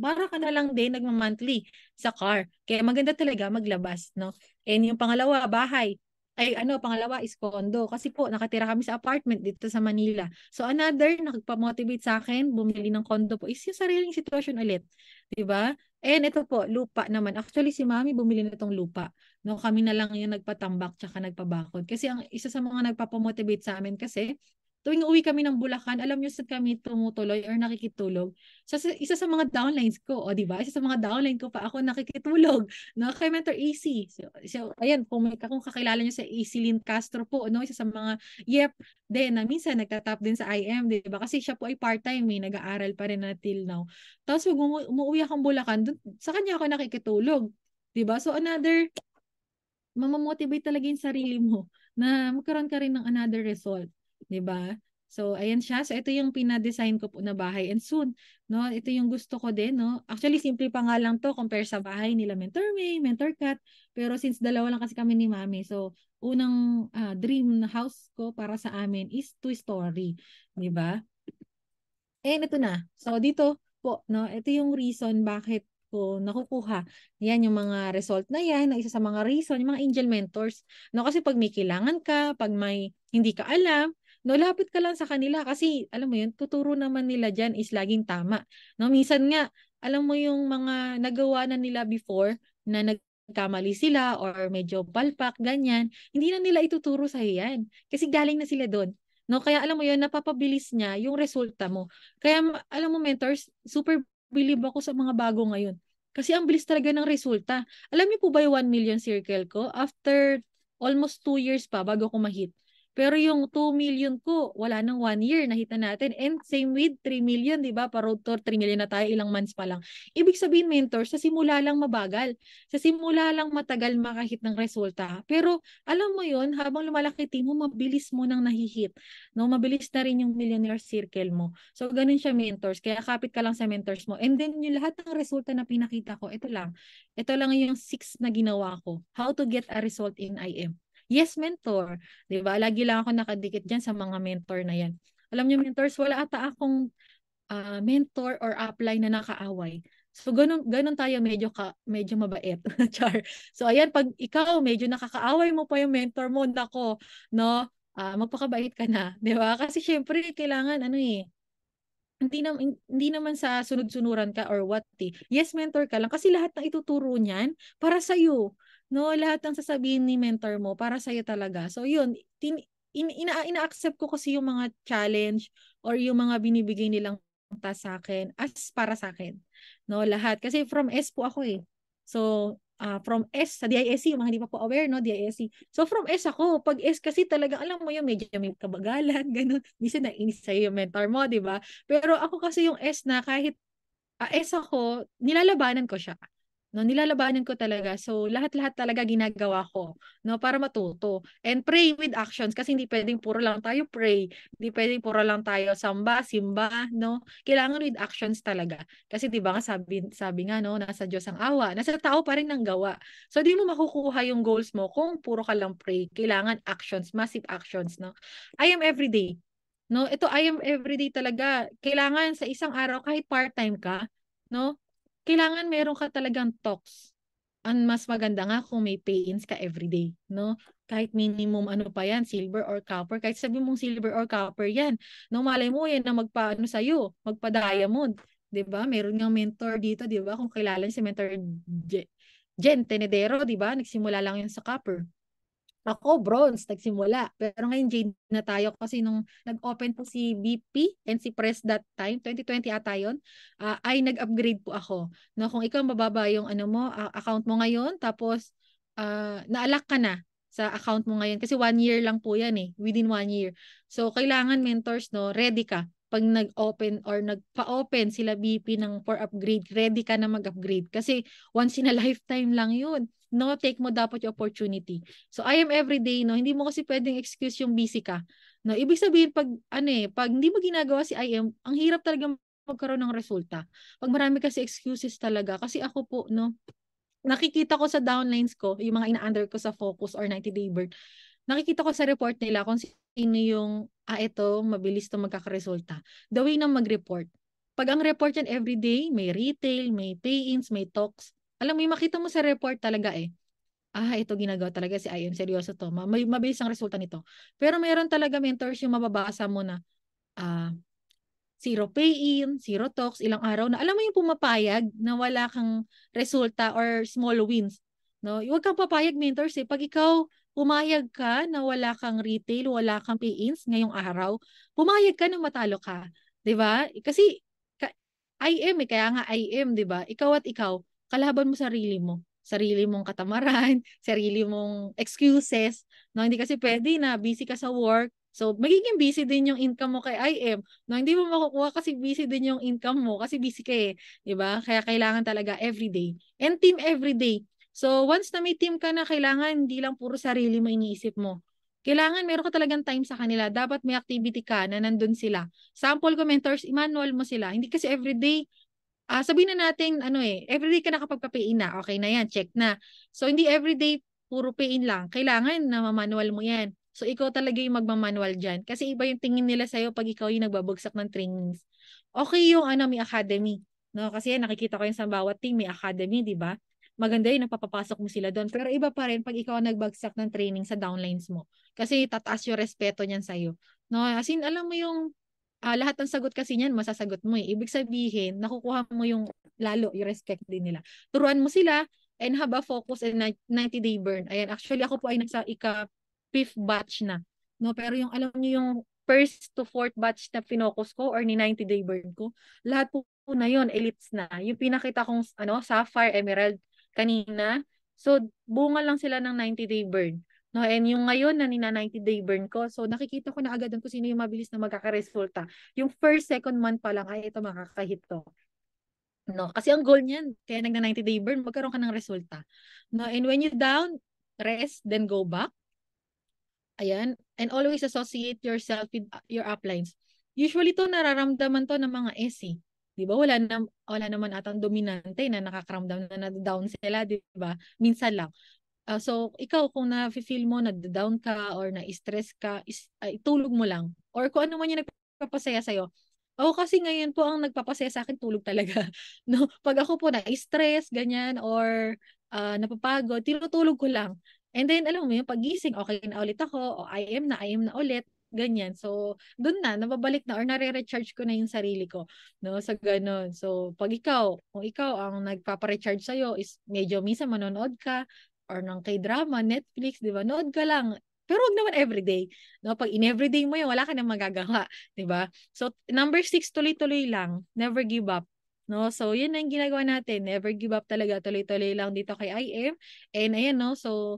para ka na lang din nagma-monthly sa car. Kaya maganda talaga maglabas, no? And yung pangalawa, bahay. Pangalawa is condo. Kasi po, nakatira kami sa apartment dito sa Manila. So another, nagpa-motivate sa akin, bumili ng condo po, is yung sariling sitwasyon ulit. 'Di ba? And ito po, lupa naman. Actually, si Mami bumili na itong lupa. No, kami na lang yung nagpatambak tsaka nagpabakod. Kasi ang isa sa mga nagpapamotivate sa amin kasi tuwing uwi kami ng Bulacan, alam niyo sa kami tumutuloy or nakikitulog. Isa sa mga downlines ko, o di ba? Isa sa mga downline ko pa ako nakikitulog, no? Kay Mentor AC. So ayan, kung kakilala niyo sa AC Lynn Castro po, no? Isa sa mga, yep, din na minsan nagtatap din sa IM, di ba? Kasi siya po ay part-time, nag-aaral pa rin na till now. Tapos pag umuwi akong Bulacan, sa kanya ako nakikitulog. 'Di ba? So another, mamamotivate talaga yung sarili mo na magkaroon ka rin ng another result. 'Di ba? So ayan siya. So ito yung pina-design ko po na bahay. And soon, no, ito yung gusto ko din, no. Actually, simple pa nga lang to compare sa bahay nila Mentor May, Mentor Kat. Pero since dalawa lang kasi kami ni Mami, so unang dream house ko para sa amin is two-story. 'Di ba? And ito na. So dito po, no, ito yung reason bakit ko nakukuha. Yan yung mga result na yan, na isa sa mga reason, yung mga angel mentors. No, kasi pag may kailangan ka, pag may hindi ka alam, no, lapit ka lang sa kanila kasi alam mo yun, tuturo naman nila diyan is laging tama. No, minsan nga, alam mo yung mga nagawa na nila before na nagkamali sila or medyo palpak, ganyan, hindi na nila ituturo sa yan. Kasi galing na sila doon. No, kaya alam mo yun, napapabilis niya yung resulta mo. Kaya alam mo mentors, super believe ako sa mga bago ngayon. Kasi ang bilis talaga ng resulta. Alam niyo po ba yung 1 million circle ko? After almost 2 years pa bago ko ma-hit. Pero yung 2 million ko, wala nang 1 year, nakita natin. And same with 3 million, di ba? Parod to 3 million na tayo, ilang months pa lang. Ibig sabihin, mentor, sa simula lang mabagal. Sa simula lang matagal makahit ng resulta. Pero alam mo yon, habang lumalaki team mo, mabilis mo nang nahihit. No, mabilis na rin yung millionaire circle mo. So, ganun siya mentors. Kaya kapit ka lang sa mentors mo. And then, yung lahat ng resulta na pinakita ko, ito lang. Ito lang yung 6 na ginawa ko. How to get a result in IM. Yes, mentor. 'Di ba? Lagi lang ako nakadikit diyan sa mga mentor na 'yan. Alam niyo, mentors, wala ata akong mentor or upline na nakaaway. So ganun tayo, medyo mabait. Char. So ayan, pag ikaw medyo nakakaaway mo pa yung mentor mo, nako, no? Magpakabait ka na, 'di ba? Kasi syempre kailangan hindi naman sa sunod-sunuran ka or what eh. Yes, mentor ka lang kasi lahat ng ituturo niyan para sa iyo. No, lahat ng sasabihin ni mentor mo para sa iyo talaga. So yun, ina-accept ko kasi yung mga challenge or yung mga binibigay nilang task sa akin as para sa akin. No, lahat kasi from S po ako eh. So from S sa DISC, yung mga hindi pa po aware, no, DISC. So from S ako, pag S kasi talaga, alam mo yun, medyo may kabagalan, ganun. Minsan nainis sa'yo yung mentor mo, di ba? Pero ako kasi yung S na kahit S ako, nilalabanan ko siya. No, nilalabanan ko talaga. So, lahat-lahat talaga ginagawa ko, no, para matuto. And pray with actions kasi hindi pwedeng puro lang tayo pray. Hindi pwedeng puro lang tayo samba, simba, no? Kailangan with actions talaga. Kasi 'di ba nga sabi nga no, nasa Diyos ang awa, nasa tao pa rin ang gawa. So, di mo makukuha yung goals mo kung puro ka lang pray. Kailangan actions, massive actions, no? I am everyday. No, ito I am everyday talaga. Kailangan sa isang araw kahit part-time ka, no? Kailangan meron ka talagang talks. Ang mas maganda nga kung may pay-ins ka everyday, no? Kahit minimum ano pa yan, silver or copper, kahit sabi mong silver or copper yan, no, malay mo yan na magpaano sa'yo, magpa-diamond, 'di ba? Meron ngang mentor dito, 'di ba? Kung kilala niyo si mentor Jen Tenedero, 'di ba? Nagsimula lang yun sa copper. Ako, bronze, nagsimula. Pero ngayon, jade na tayo kasi nung nag-open po si BP and si Press that time, 2020 ata yun, ay nag-upgrade po ako. No, kung ikaw mababa yung ano mo, account mo ngayon, tapos naalak ka na sa account mo ngayon kasi 1 year lang po yan eh, within 1 year. So, kailangan mentors, no, ready ka. Pag nag-open or nagpa-open sila BP ng for upgrade, ready ka na mag-upgrade. Kasi once in a lifetime lang yun. No, take mo dapat yung opportunity. So I am everyday, no, hindi mo kasi pwedeng excuse yung busy ka. No, ibig sabihin pag ano pag hindi mo ginagawa si I am, ang hirap talaga magkaroon ng resulta. Pag marami kasi excuses talaga kasi ako po, no, nakikita ko sa downlines ko, yung mga ina-under ko sa Focus or 90-day burn, nakikita ko sa report nila kung sino yung, ito, mabilis to magkakaresulta. The way na mag-report. Pag ang report yan everyday, may retail, may pay-ins, may talks, alam mo, yung makita mo sa report talaga ito ginagawa talaga si IM, seryoso to. Mabilis ang resulta nito. Pero meron talaga mentors yung mababasa mo na ah, zero pay-in, zero talks, ilang araw na. Alam mo yung pumapayag na wala kang resulta or small wins. No? Huwag kang papayag mentors eh. Pag ikaw pumayag ka na wala kang retail, wala kang pay-ins ngayong araw, pumayag ka na matalo ka. 'Di ba? Kasi IM kaya nga IM, 'di ba? Ikaw at ikaw, kalaban mo sarili mo. Sarili mong katamaran, sarili mong excuses. No, hindi kasi pwede na busy ka sa work. So, magiging busy din yung income mo kay IM. No, hindi mo makukuha kasi busy din yung income mo kasi busy ka eh. 'Di ba? Kaya kailangan talaga everyday. And team everyday. So, once na may team ka na, kailangan hindi lang puro sarili mo iniisip mo. Kailangan meron ka talagang time sa kanila. Dapat may activity ka na nandun sila. Sample ko mentors, i-manual mo sila. Hindi kasi everyday, sabihin na natin, everyday ka nakapagpa-pay-in na. Okay na yan, check na. So, hindi everyday puro pay-in lang. Kailangan na manual mo yan. So, ikaw talaga yung magmamanual dyan. Kasi iba yung tingin nila sa'yo pag ikaw yung nagbabagsak ng trainings. Okay yung may academy. No? Kasi yan, nakikita ko yung sa bawat team, may academy, di ba? Maganda yun, napapapasok mo sila doon. Pero iba pa rin pag ikaw ang nagbagsak ng training sa downlines mo. Kasi tataas yung respeto niyan sa'yo. No? As in, alam mo yung lahat ng sagot kasi niyan masasagot mo eh. Ibig sabihin, nakukuha mo yung lalo, yung respect din nila. Turuan mo sila and have a focus and 90-day burn. Ayan, actually ako po ay nasa ika-fifth batch na. No, pero yung alam niyo yung first to fourth batch na pinocus ko or ni 90-day burn ko, lahat po na yon elites na. Yung pinakita kong Sapphire, Emerald kanina. So, bunga lang sila ng 90-day burn. No, and yung ngayon na nina 90-day burn ko, so nakikita ko na agad kung sino yung mabilis na magkakaresulta. Yung first, second month pa lang, ito makakahit to. No, kasi ang goal niyan, kaya nagna 90-day burn, magkaroon ka ng resulta. No, and when you down, rest, then go back. Ayan, and always associate yourself with your uplines. Usually to nararamdaman to ng mga SE. 'Di ba? Wala naman atang dominante na nakakaramdam na down sila, 'di ba? Minsan lang. So, ikaw kung na-feel mo, na-down ka or na-stress ka, tulog mo lang. Or kung ano man yung nagpapasaya sa'yo. Ako kasi ngayon po ang nagpapasaya sa akin, tulog talaga. No? Pag ako po na-stress, ganyan, or napapagod, tinutulog ko lang. And then, alam mo yung pagising, okay na ulit ako, o I am na ulit, ganyan. So, dun na, nababalik na or nare-recharge ko na yung sarili ko. No? Sa ganun. So, kung ikaw ang nagpapa-recharge sa'yo is medyo minsan manonood ka, or ng K-drama, Netflix, di ba? Nood ka lang. Pero wag naman everyday. No? Pag in-everyday mo yun, wala ka nang magagawa. Di ba? So, number 6, tuloy-tuloy lang. Never give up. No? So, yun ang ginagawa natin. Never give up talaga. Tuloy-tuloy lang dito kay IM. And ayan, no? So,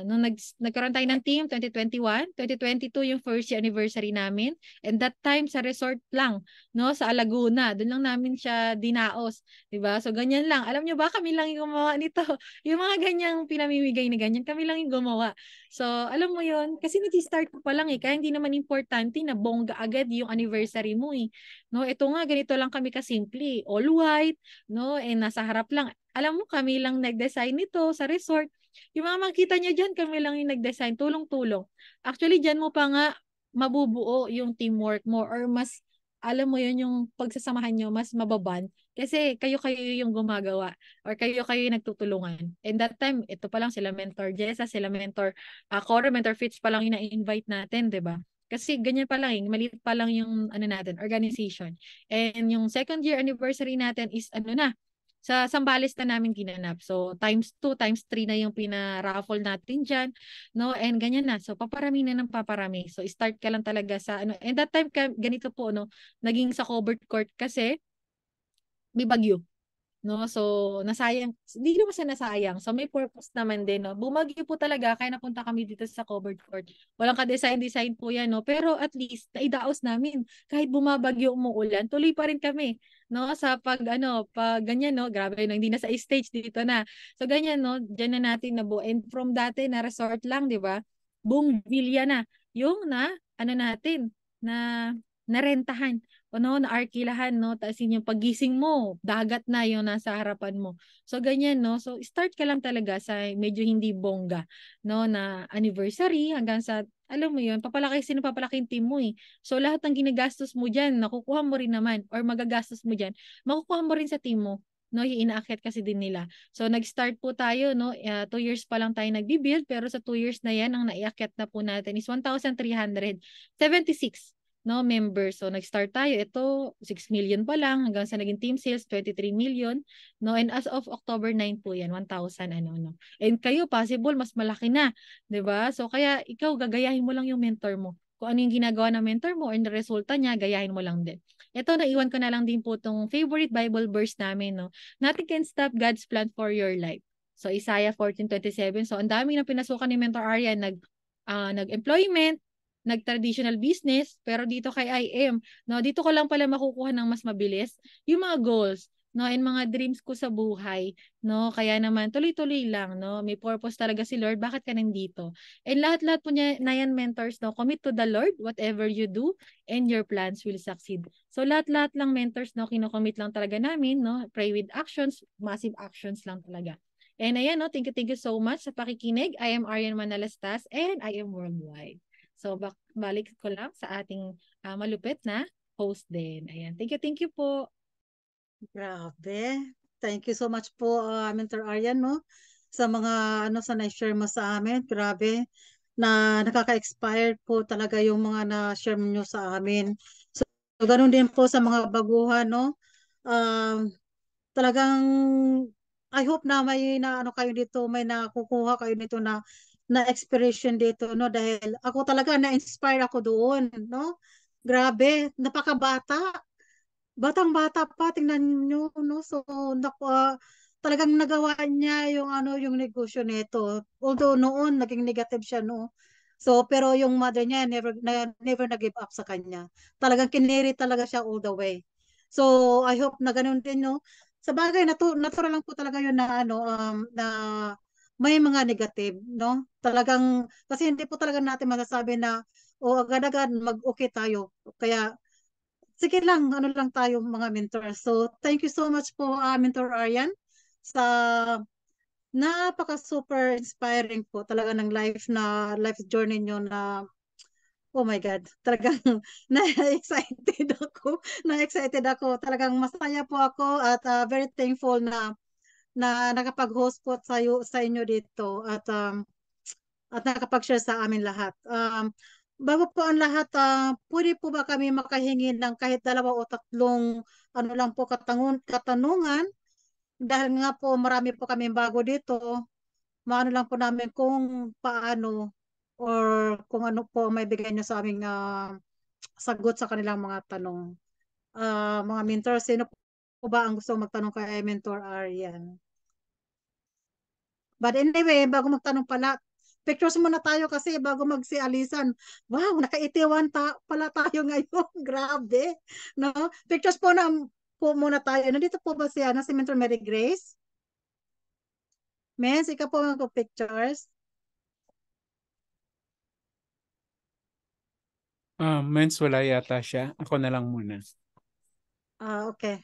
nung nagkaroon tayo ng team, 2021, 2022 yung first year anniversary namin. And that time sa resort lang, no, sa Laguna. Doon lang namin siya dinaos, 'di ba? So ganyan lang. Alam nyo ba, kami lang yung gumawa nito. Yung mga ganyang pinamimigay na ganyan, kami lang yung gumawa. So alam mo 'yon, kasi nag-start pa lang eh, kaya hindi naman importante na bongga agad yung anniversary mo eh. No, ito nga ganito lang kami kasimple, all white, no, and nasa harap lang. Alam mo, kami lang nag-design nito sa resort. Yung mga makita niyo dyan, kami lang yung nag-design, tulong-tulong. Actually, dyan mo pa nga mabubuo yung teamwork mo or mas, alam mo yun, yung pagsasamahan nyo, mas mababan. Kasi kayo-kayo yung gumagawa or kayo-kayo yung nagtutulungan. And that time, ito pa lang sila Mentor Jessa, sila Mentor Cora, Mentor Fitch pa lang yung na-invite natin, di ba? Kasi ganyan pa lang, maliit pa lang yung ano natin, organization. And yung second year anniversary natin is ano na, sa Sambales na namin ginanap. So, times 2, times 3 na yung pina-raffle natin dyan. No? And ganyan na. So, paparami na ng paparami. So, start ka lang talaga sa ano. And that time, ganito po, no? Naging sa covered court kasi may bagyo. No? So, nasayang, hindi naman sa nasayang. So, may purpose naman din, no? Bumagyo po talaga, kaya napunta kami dito sa covered court. Walang ka-design-design po yan, no? Pero at least, naidaos namin. Kahit bumabagyo, umuulan, tuloy pa rin kami, no? Sa pag, ano, pag ganyan, no? Grabe, no? Hindi na sa stage, dito na. So, ganyan, no? Diyan na natin nabuo. And from dati, na resort lang, di ba? Boom, villa na. Yung na, ano natin, na narentahan o no, naarkilahan, no? Tapos yung pagising mo, dagat na yung nasa harapan mo. So, ganyan, no? So, start ka lang talaga sa medyo hindi bongga, no? Na anniversary hanggang sa, alam mo yun, papalaki, sino papalaki yung team mo eh. So, lahat ng ginagastos mo dyan, nakukuha mo rin naman, or magagastos mo dyan, makukuha mo rin sa team mo. No, inaakyat kasi din nila. So, nag-start po tayo, no? 2 years pa lang tayo nagbi-build, pero sa 2 years na yan, ang naiakyat na po natin is 1,376 no members. So nag-start tayo, ito 6 million pa lang hanggang sa naging team sales 23 million, no, and as of October 9 po yan 1,000 ano no. And kayo possible mas malaki na, 'di ba? So kaya ikaw gagayahin mo lang yung mentor mo. Kung ano yung ginagawa ng mentor mo and resulta niya, gayahin mo lang din. Ito, naiwan ko na lang din po tong favorite Bible verse namin, no. Nothing can stop God's plan for your life. So Isaiah 14:27. So ang dami ng pinasukan ni Mentor Arya, nag-employment, nag-traditional business, pero dito kay IM, no, dito ko lang pala makukuha ng mas mabilis yung mga goals, no, and mga dreams ko sa buhay, no, kaya naman tuloy-tuloy lang, no, may purpose talaga si Lord, bakit ka nandito? And lahat-lahat po niya na yan, mentors, no, commit to the Lord, whatever you do, and your plans will succeed. So lahat-lahat lang mentors, no, kinocommit lang talaga namin, no, pray with actions, massive actions lang talaga. And ayan, no, thank you so much sa pakikinig. I am Arian Manalastas and I am worldwide. So, balik ko lang sa ating malupit na host din. Ayan. Thank you po. Grabe. Thank you so much po, Mentor Aryan, no? Sa mga ano sa na-share mo sa amin. Grabe na nakaka-expired po talaga yung mga na-share nyo sa amin. So, ganun din po sa mga baguhan, no? Um, Talagang I hope na may na ano kayo dito, may nakukuha kayo dito na expiration dito, no? Dahil ako talaga na-inspire ako doon, no? Grabe, napakabata. Batang-bata pa, tingnan nyo, no? So, talagang nagawa niya yung ano, yung negosyo nito. Although noon, naging negative siya, no? So, pero yung mother niya never na-give up sa kanya. Talagang kiniri talaga siya all the way. So, I hope na ganun din, no? Sa bagay, natural lang po talaga yun na, ano, na may mga negative, no? Talagang, kasi hindi po talaga natin masasabi na, o agad-agad mag-okay tayo. Kaya, sige lang, ano lang tayo mga mentor. So, thank you so much po, Mentor Aryan, sa napaka super inspiring po talaga ng life journey nyo na, oh my God, talagang na-excited ako. Na-excited ako. Talagang masaya po ako at very thankful na nakapag-host po sa inyo dito at nakapag-share sa amin lahat. Bago po ang lahat, pwede po ba kami makahingi ng kahit 2 o 3 ano lang po katanungan dahil nga po marami po kami bago dito. Maano lang po namin kung paano or kung ano po may bigay niyo sa aming sagot sa kanilang mga tanong. Mga mentor, sino po ba ang gusto magtanong kay Mentor Arian? But anyway, bago magtanong pala, Pictures muna tayo kasi bago magsialisan. Wow, nakaitiwan pala tayo ngayon. Grabe. No? Pictures po muna tayo. Nandito po ba si Mentor Mary Grace? Miss, ikaw po mag-pictures. Mens, wala yata siya. Ako na lang muna. Okay.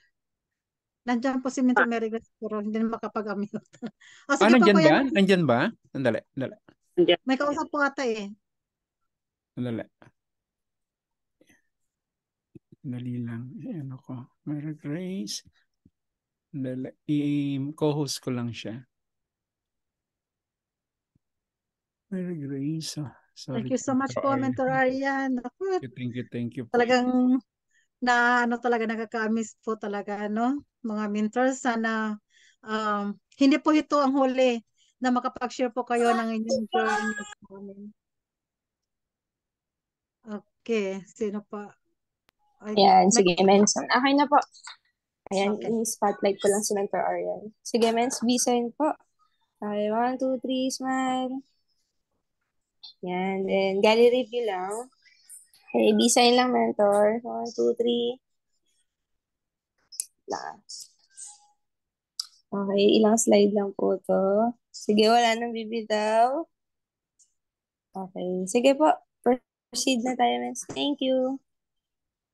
Nandiyan po si Mentor Mary Grace pero hindi na makapag-amute. Sige po, Nandyan Kuya. ba? Nandyan ba? Sandali, sandali, May kausap po ata eh. sandali. Dali lang. Ano ko? Mary Grace. Sandali. I-co-host ko lang siya. Mary Grace. Sorry. Thank you so much po, Mentor Arian. Ako, Thank you po. talagang talaga nakaka-miss po talaga, no? Mga mentors, sana hindi po ito ang huli na makapag-share po kayo ng inyong journey sa amin. Okay, sino pa? Yan, sige, Mens. Okay na po. Ayan, Okay. i-spotlight ko lang si Mentor Arian. Sige, Mens, B-sign po. Okay, 1, 2, 3, smile. Yan, then gallery view lang. Okay, B-sign lang, Mentor. 1, 2, 3. Last. Okay, ilang slide lang po to. Sige, wala nang bibitaw. Okay, sige po. Proceed na tayo, Mens. Thank you.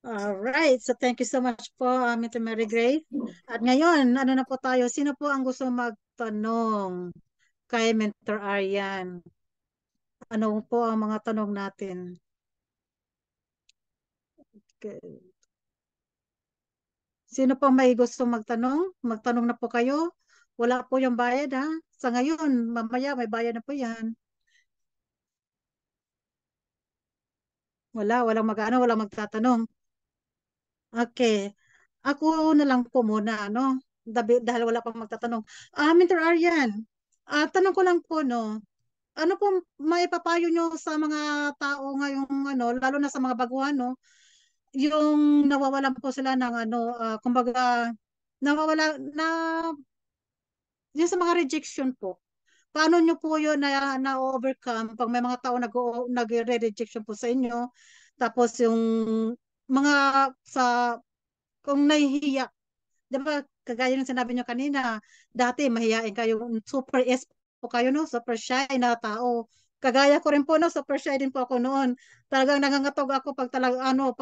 Alright, so thank you so much po, Mentor Mary Grace. At ngayon, ano na po tayo? Sino po ang gusto magtanong kay Mentor Arian? Ano po ang mga tanong natin? Okay. Sino po may gusto magtanong? Magtanong na po kayo. Wala po yung bayad ha. Sa ngayon, mamaya may bayad na po yan. Walang walang magtatanong. Okay. Ako na lang po muna, no? Dahil wala pang magtatanong. Mentor Arian, tanong ko lang po, no? Ano po maipapayo nyo sa mga tao ngayong, lalo na sa mga baguhan, no? Yung nawawalan po sila ng, kumbaga, yung sa mga rejection po. Paano nyo po yun na-overcome pag may mga tao nag-re-rejection po sa inyo? Tapos yung mga kung nahihiya, di ba, kagaya ng sinabi nyo kanina, dati mahihain kayo, super S po kayo, no? Super shy na tao. Kagaya ko rin po, no? Super shy din po ako noon. Talagang nangangatog ako pag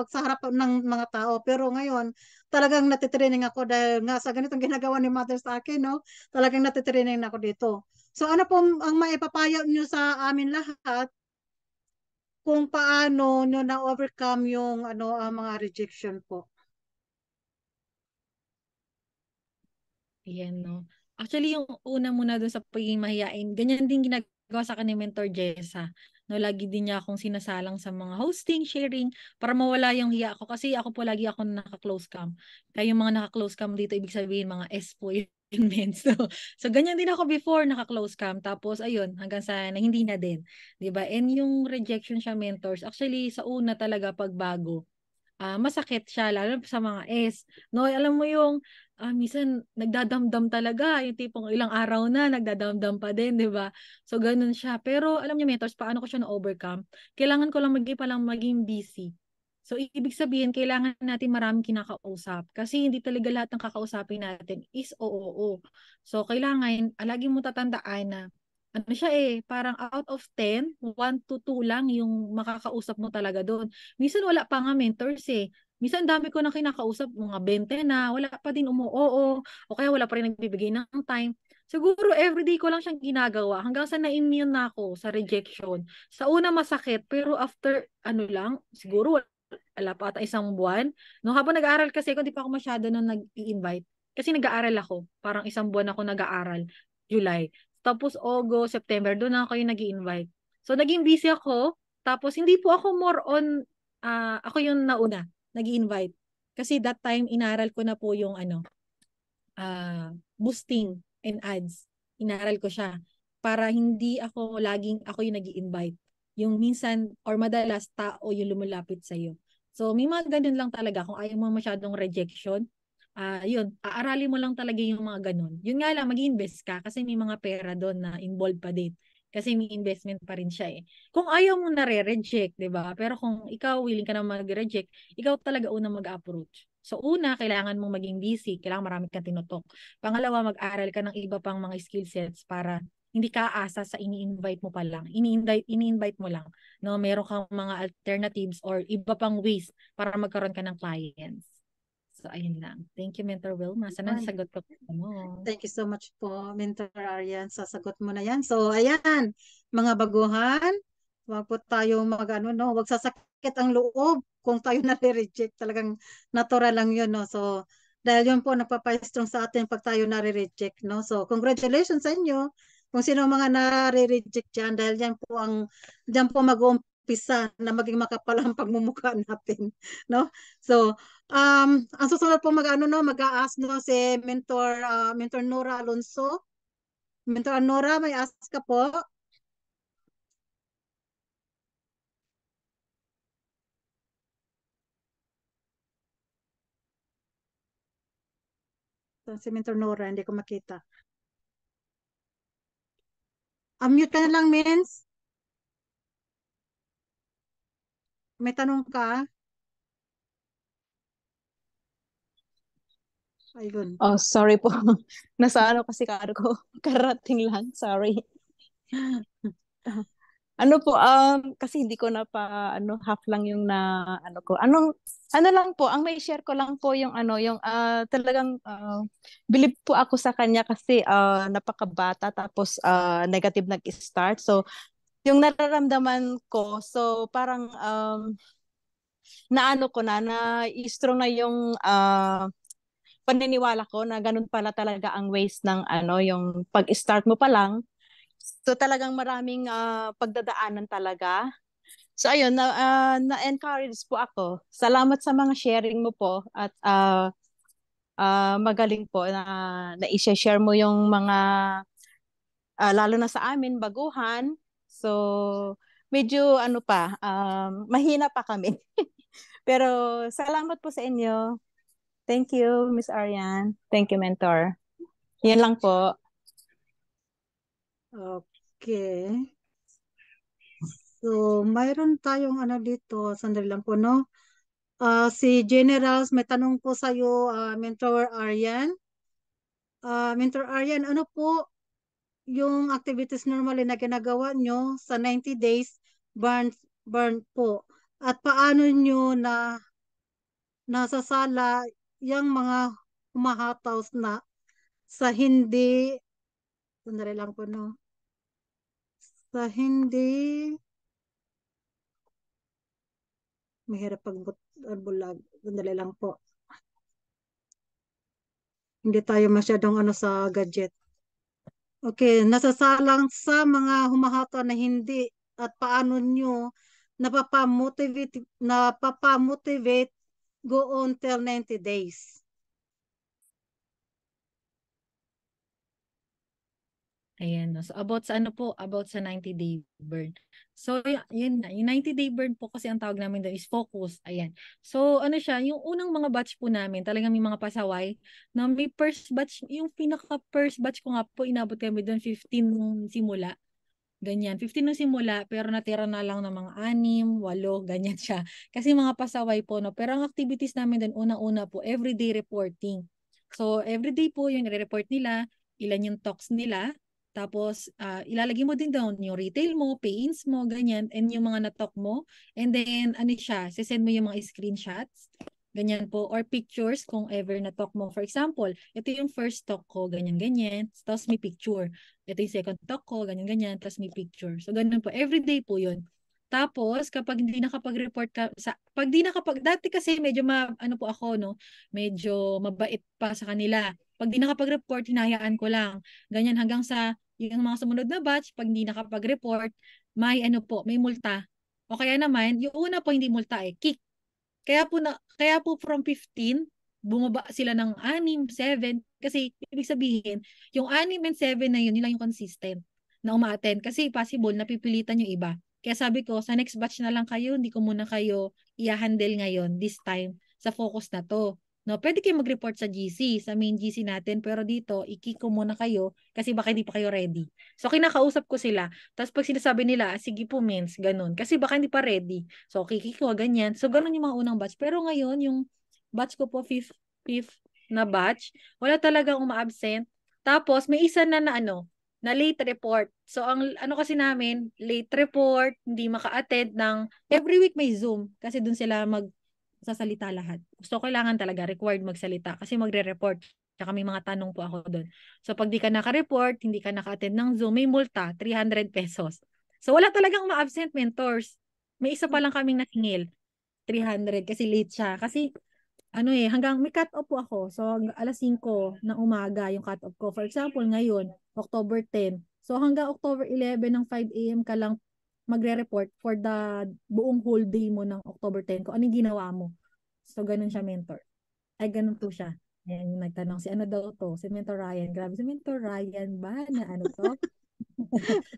sa harap ng mga tao. Pero ngayon, talagang natitraining ako dahil nga sa ganitong ginagawa ni Mother sa akin, no? Talagang natitraining na ako dito. So ano po ang maipapayo nyo sa amin lahat kung paano nyo na-overcome yung ang mga rejection po? Ayan, no. Actually, yung una muna dun sa pagiging mahiyain, ganyan din ginagawa sa akin ni Mentor Jessa. No, lagi din niya akong sinasalang sa mga hosting, sharing, para mawala yung hiya ko. Kasi ako po lagi ako naka-close cam. Kaya yung mga naka-close cam dito, ibig sabihin mga S po yun. Men. So, ganyan din ako before, naka-close cam. Tapos, ayun, hanggang sa na hindi na din. 'Di ba? And yung rejection siya, mentors, actually, sa una talaga, pagbago, masakit siya lalo sa mga S. No, alam mo yung minsan nagdadamdam talaga, yung tipong ilang araw na nagdadamdam pa din, 'di ba? So ganun siya. Pero alam niyo, mentors, paano ko siya na-overcome? Kailangan ko lang maging busy. So ibig sabihin, kailangan natin maraming kinakausap kasi hindi talaga lahat ng kakausapin natin is oo. So kailangan lagi mo tatandaan na ano siya parang out of 10, 1 to 2 lang yung makakausap mo talaga doon. Minsan wala pa nga mentors Minsan dami ko na kinakausap, mga 20 na, wala pa din oo. O kaya wala pa rin nagbibigay ng time. Siguro everyday ko lang siyang ginagawa hanggang sa na-immune na ako sa rejection. Sa una masakit, pero after siguro wala pa ata isang buwan. No, habang nag-aaral kasi ako, di pa ako masyado nung nag-i-invite. Kasi nag-aaral ako. Parang isang buwan ako nag-aaral. July. Tapos August, September, doon ako yung nag-i-invite. So, naging busy ako. Tapos, hindi po ako more on, ako yung nauna, nag-i-invite. Kasi that time, inaral ko na po yung boosting and ads. Inaral ko siya. Para hindi ako yung nag-i-invite. Yung minsan, or madalas, tao yung lumulapit sa'yo. So, may mga ganun lang talaga. Kung ayaw mo masyadong rejection, yun, aaralin mo lang talaga yung mga ganun. Yun nga lang, mag-invest ka kasi may mga pera doon na involved pa din. Kasi may investment pa rin siya eh. Kung ayaw mo nare-reject, 'di ba? Pero kung ikaw willing ka na mag-reject, ikaw talaga una mag-approach. So una, kailangan mong maging busy, kailangan marami kang tinutok. Pangalawa, mag-aral ka ng iba pang mga skill sets para hindi ka aasa sa ini-invite mo pa lang. Ini-invite mo lang, no? Meron kang mga alternatives or iba pang ways para magkaroon ka ng clients. So ayun lang. Thank you, Mentor Wilma. Sana Ay, nasagot ko mo. thank you so much po, Mentor Arian, sa sagot mo na yan. So, ayan, mga baguhan, wag po tayo mag-ano, no, wag sasakit ang loob kung tayo nare-reject. Talagang natural lang yun, no. So, dahil yun po, nagpapa-strong sa atin pag tayo nare-reject, no. So, congratulations sa inyo kung sino mga nare-reject dyan, dahil dyan po mag-uumpisa na maging makapal ang pagmumukha natin, no. So, ang susunod po mag-ano no, mag-a-ask no si Mentor Nora Alonso. Mentor Nora, may ask ka po. So, si Mentor Nora, hindi ko makita. Unmute ka na lang, Mins. May tanong ka? Ayun. Oh, sorry po. Nasa ano kasi ko. Karating lang. Sorry. Ano po, kasi hindi ko na pa, half lang yung na, ko. Ano lang po, ang may share ko lang po yung, talagang, believe po ako sa kanya kasi, napakabata, tapos, negative nag-start. So, yung nararamdaman ko, so, parang, naano ko na strong na yung, paniniwala ko na ganun pala talaga ang ways ng, yung pag-start mo pa lang. So talagang maraming pagdadaanan talaga. So ayun, na-encourage po ako. Salamat sa mga sharing mo po at magaling po na i-share mo yung mga lalo na sa amin baguhan. So medyo mahina pa kami. Pero salamat po sa inyo. Thank you, Miss Ariane. Thank you, Mentor. Yan lang po. Okay. So, mayroon tayong ano dito, sandali lang po, no? Si Generals, may tanong po sa iyo, Mentor Arian. Mentor Arian, ano po yung activities normally na ginagawa nyo sa 90 days burn po? At paano nyo na nasasala yung mga humahataw na sa hindi, sandali lang po, no? Sa hindi, mahirap bulag, sandali lang po. Hindi tayo masyadong ano sa gadget. Okay, nasasalang sa mga humahataw na hindi at paano nyo napapamotivate go on till 90 days. Ayan, no. So about sa ano po, about sa 90-day burn. So yun na, yung 90-day burn po kasi ang tawag namin doon is focus. Ayan. So ano siya, yung unang mga batch po namin, talagang may mga pasaway na may first batch, yung pinaka first batch ko nga po, inabot kami doon 15 nung simula. Ganyan, 15 nung simula, pero natira na lang ng mga 6, 8, ganyan siya. Kasi mga pasaway po, no. Pero ang activities namin doon, unang-una po, everyday reporting. So everyday po yung report nila, ilan yung talks nila, tapos, ilalagay mo din down yung retail mo, pay-ins mo, ganyan, and yung mga na-talk mo. And then, ano siya, sisend mo yung mga screenshots, ganyan po, or pictures kung ever na-talk mo. For example, ito yung first talk ko, ganyan-ganyan, tapos may picture. Ito yung second talk ko, ganyan-ganyan, tapos may picture. So, ganun po. Everyday po yun. Tapos, kapag hindi nakapag-report ka, dati kasi medyo ano po ako, no, medyo mabait pa sa kanila. Pag di nakapag-report, hinahayaan ko lang. Ganyan hanggang sa yung mga sumunod na batch, pag hindi nakapag-report, may ano po, may multa. O kaya naman, yung una po hindi multa kick. Kaya po from 15, bumaba sila ng 6, 7, kasi ibig sabihin, yung 6 and 7 na yun, yun lang yung consistent na umaattend. Kasi possible, napipilitan yung iba. Kaya sabi ko, sa next batch na lang kayo, hindi ko muna kayo i-handle ngayon, this time, sa focus na to. No, pwede kayo mag-report sa GC, sa main GC natin, pero dito, i-kick ko muna kayo kasi baka hindi pa kayo ready. So, kinakausap ko sila. Tapos pag sinasabi nila, sige po, mens, ganun. Kasi baka hindi pa ready. So, kick ko, ganyan. So, ganun yung mga unang batch. Pero ngayon, yung batch ko po, fifth na batch, wala talagang uma-absent. Tapos, may isa na ano, na late report. So, ang ano kasi namin, late report, hindi maka-attend ng, every week may Zoom. Kasi dun sila sasalita lahat. So, kailangan talaga required magsalita kasi magre-report. Tsaka may mga tanong po ako doon. So, pag di ka naka-report, hindi ka naka-attend ng Zoom, may multa, 300 pesos. So, wala talagang ma-absent mentors. May isa pa lang kaming nasingil, 300 kasi late siya. Kasi, hanggang may cut-off po ako. So, alas 5 ng umaga yung cut-off ko. For example, ngayon, October 10. So, hanggang October 11 ng 5 a.m. ka lang magre-report for the buong whole day mo ng October 10 kung ano yung ginawa mo. So, ganun siya, mentor. Ay, ganun po siya. Ayan, yung nagtanong, si ano daw to? Si Mentor Ryan. Grabe, si Mentor Ryan ba? Na ano to?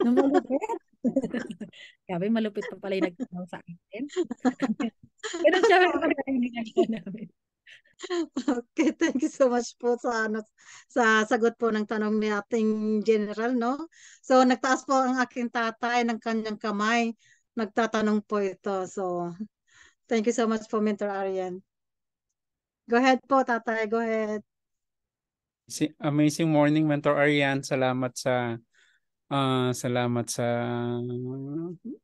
Nung malupit. Grabe, malupit pa pala yung nagtanong sa akin. Ganun siya, Mentor Ryan, ginagawa namin. Okay, thank you so much po sa sagot po ng tanong ni ating general, no? So, nagtaas po ang aking tatay ng kanyang kamay. Nagtatanong po ito. So, thank you so much po, Mentor Arian. Go ahead po, tatay. Go ahead. Amazing morning, Mentor Arian. Salamat sa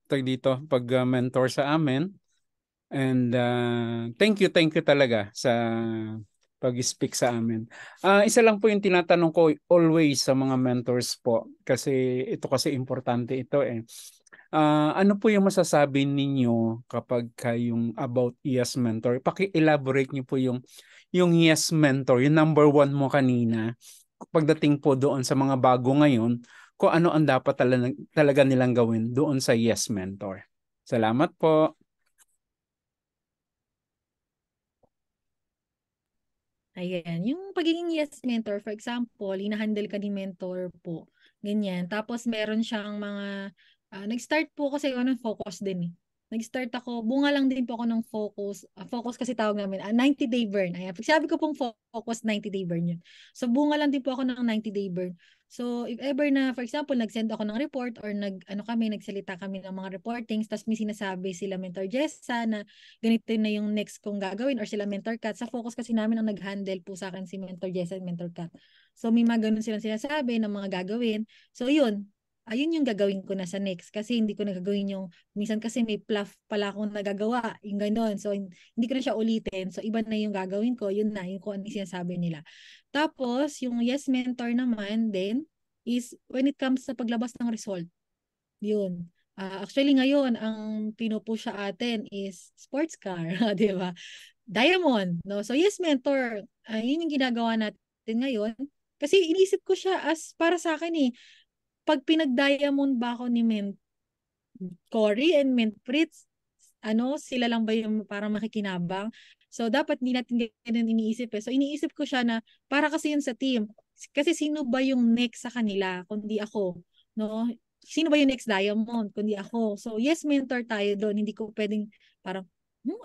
dito pag-mentor sa amin. And thank you talaga sa pag-speak sa amin. Isa lang po yung tinatanong ko always sa mga mentors po kasi ito kasi importante ito eh. Ano po yung masasabi ninyo kapag yung about yes mentor? Paki-elaborate niyo po yung yes mentor, yung number 1 mo kanina. Pagdating po doon sa mga bago ngayon, kung ano ang dapat talaga nilang gawin doon sa yes mentor. Salamat po. Ayan, yung pagiging yes mentor, for example, hinahandle ka ni mentor po, ganyan. Tapos meron siyang mga, nag-start po kasi ako ng focus din eh. Nag-start ako, bunga lang din po ako ng focus. Focus kasi tawag namin, 90-day burn. Ayan, pag sabi ko pong focus, 90-day burn yun. So bunga lang din po ako ng 90-day burn. So if ever na, for example, nag-send ako ng report or nagsalita kami ng mga reportings, tapos may sinasabi sila Mentor Jessa na ganito na yung next kong gagawin or sila Mentor Kat. Sa focus kasi namin ang nag-handle po sa akin si Mentor Jessa at Mentor Kat. So may mga ganun silang sinasabi ng mga gagawin. So yun, ayun yung gagawin ko na sa next kasi hindi ko nagagawin yung minsan kasi may fluff pala akong nagagawa yung gano'n. So hindi ko na siya ulitin. So iba na yung gagawin ko, yun na yung kung ano yung sinasabi nila. Tapos yung yes mentor naman then is when it comes sa paglabas ng result. Yun. Actually ngayon, ang pinupush sa atin is sports car, di ba? Diamond, no? So yes, mentor, yun yung ginagawa natin ngayon. Kasi inisip ko siya as para sa akin eh, pag pinag-diamond ba ako ni Cory and Mint Fritz, sila lang ba yung parang makikinabang? So, dapat hindi natin ganun iniisip eh. So, iniisip ko siya na para kasi yun sa team. Kasi sino ba yung next sa kanila, kundi ako? No? Sino ba yung next diamond, kundi ako? So, yes, mentor tayo doon. Hindi ko pwedeng parang,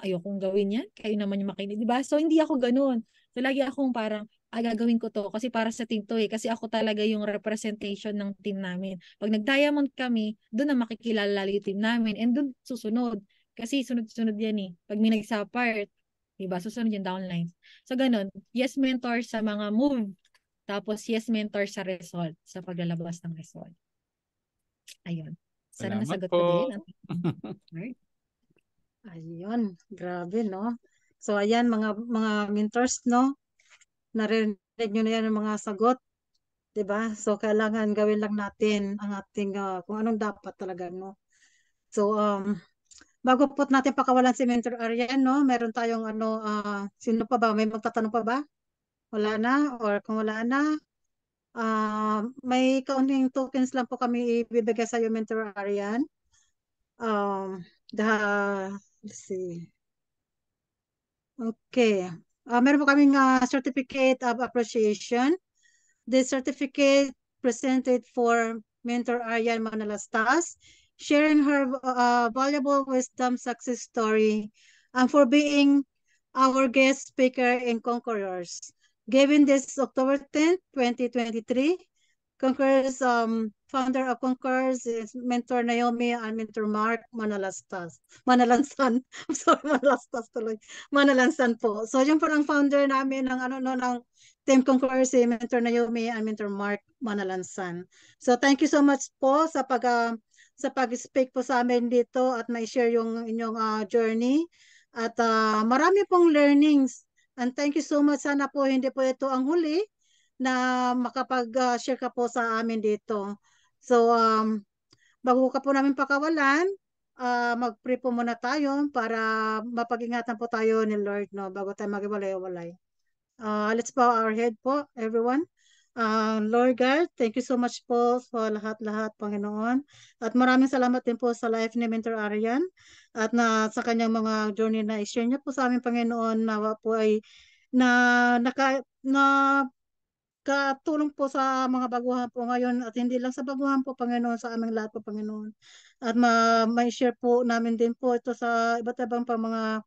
ayokong gawin yan. Kayo naman yung makinig. Diba? So, hindi ako ganun. So, lagi akong parang, gagawin ko to kasi para sa team to eh. Kasi ako talaga yung representation ng team namin. Pag nag-diamond kami, doon na makikilala yung team namin and doon susunod. Kasi sunod-sunod yan eh. Pag may nag-sapart, diba? Susunod yung downlines. So, ganun. Yes, mentor sa mga move. Tapos, yes, mentor sa result. Sa paglalabas ng result. Ayun. Sana Salamat nasagot po. ko din. Ayun, grabe, no? So, ayan, mga mentors, no? Narinig nyo na yan ang mga sagot. Diba? So, kailangan gawin lang natin ang ating, kung anong dapat talaga, no? So, bago po natin pakawalan si Mentor Arian, no? Meron tayong, sino pa ba? May magtatanong pa ba? Wala na? Or kung wala na, may kaunting tokens lang po kami ibibigay sa iyo, Mentor Arian. Let's see. Okay. Meron po kaming certificate of appreciation. This certificate presented for Mentor Arian Manalastas, sharing her valuable wisdom success story and for being our guest speaker and conquerors. Given this October 10th, 2023, Conquerors, founder of Conquerors is Mentor Naomi and Mentor Mark Manalastas. Manalansan. I'm sorry, Manalastas tuloy. Manalansan po. So, yung po ang founder namin ng ng Team Conquerors si Mentor Naomi and Mentor Mark Manalansan. So, thank you so much po sa pag-speak po sa amin dito at may share yung inyong journey. At marami pong learnings. And thank you so much. Sana po hindi po ito ang huli na makapag-share ka po sa amin dito. So, bago ka po namin pakawalan, mag-pray po muna tayo para mapag-ingatan po tayo ni Lord, no, bago tayo mag-iwalay-walay. Let's bow our head po, everyone. Lord God, thank you so much po sa lahat-lahat, Panginoon. At maraming salamat din po sa life ni Mentor Arian at sa kanyang mga journey na i-share niya po sa amin, Panginoon, na po ay katulong po sa mga baguhan po ngayon at hindi lang sa baguhan po, Panginoon, sa aming lahat po, Panginoon. At may share po namin din po ito sa iba't ibang pang mga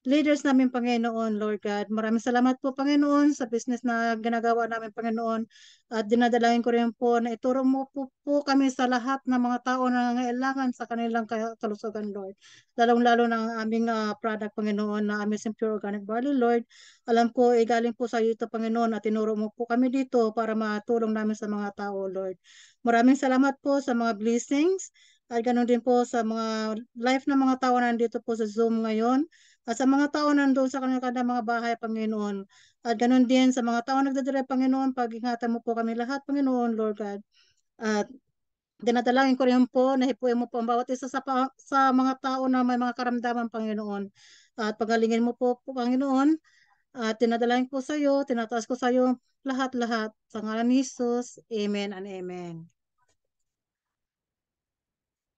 leaders namin, Panginoon, Lord God. Maraming salamat po, Panginoon, sa business na ginagawa namin, Panginoon. At dinadalangin ko rin po na ituro mo po kami sa lahat ng mga tao na nangailangan sa kanilang kalusugan, Lord. Lalong-lalo ng aming product, Panginoon, na Amazing Pure Organic Barley, Lord. Alam ko, galing po sa iyo ito, Panginoon, at tinuro mo po kami dito para matulong namin sa mga tao, Lord. Maraming salamat po sa mga blessings at ganoon din po sa mga life ng mga tao na nandito po sa Zoom ngayon. At sa mga tao nandoon sa kanilang mga bahay, Panginoon. At ganoon din sa mga tao nagdadrive, Panginoon, pag-ingatan mo po kami lahat, Panginoon, Lord God. At dinadalangin ko rin po na hipuin mo po ang bawat isa sa mga tao na may mga karamdaman, Panginoon. At pagalingin mo po, Panginoon. At dinadalangin po sa iyo, tinataas ko sa iyo lahat-lahat. Sa ngalan ni Jesus, Amen and Amen.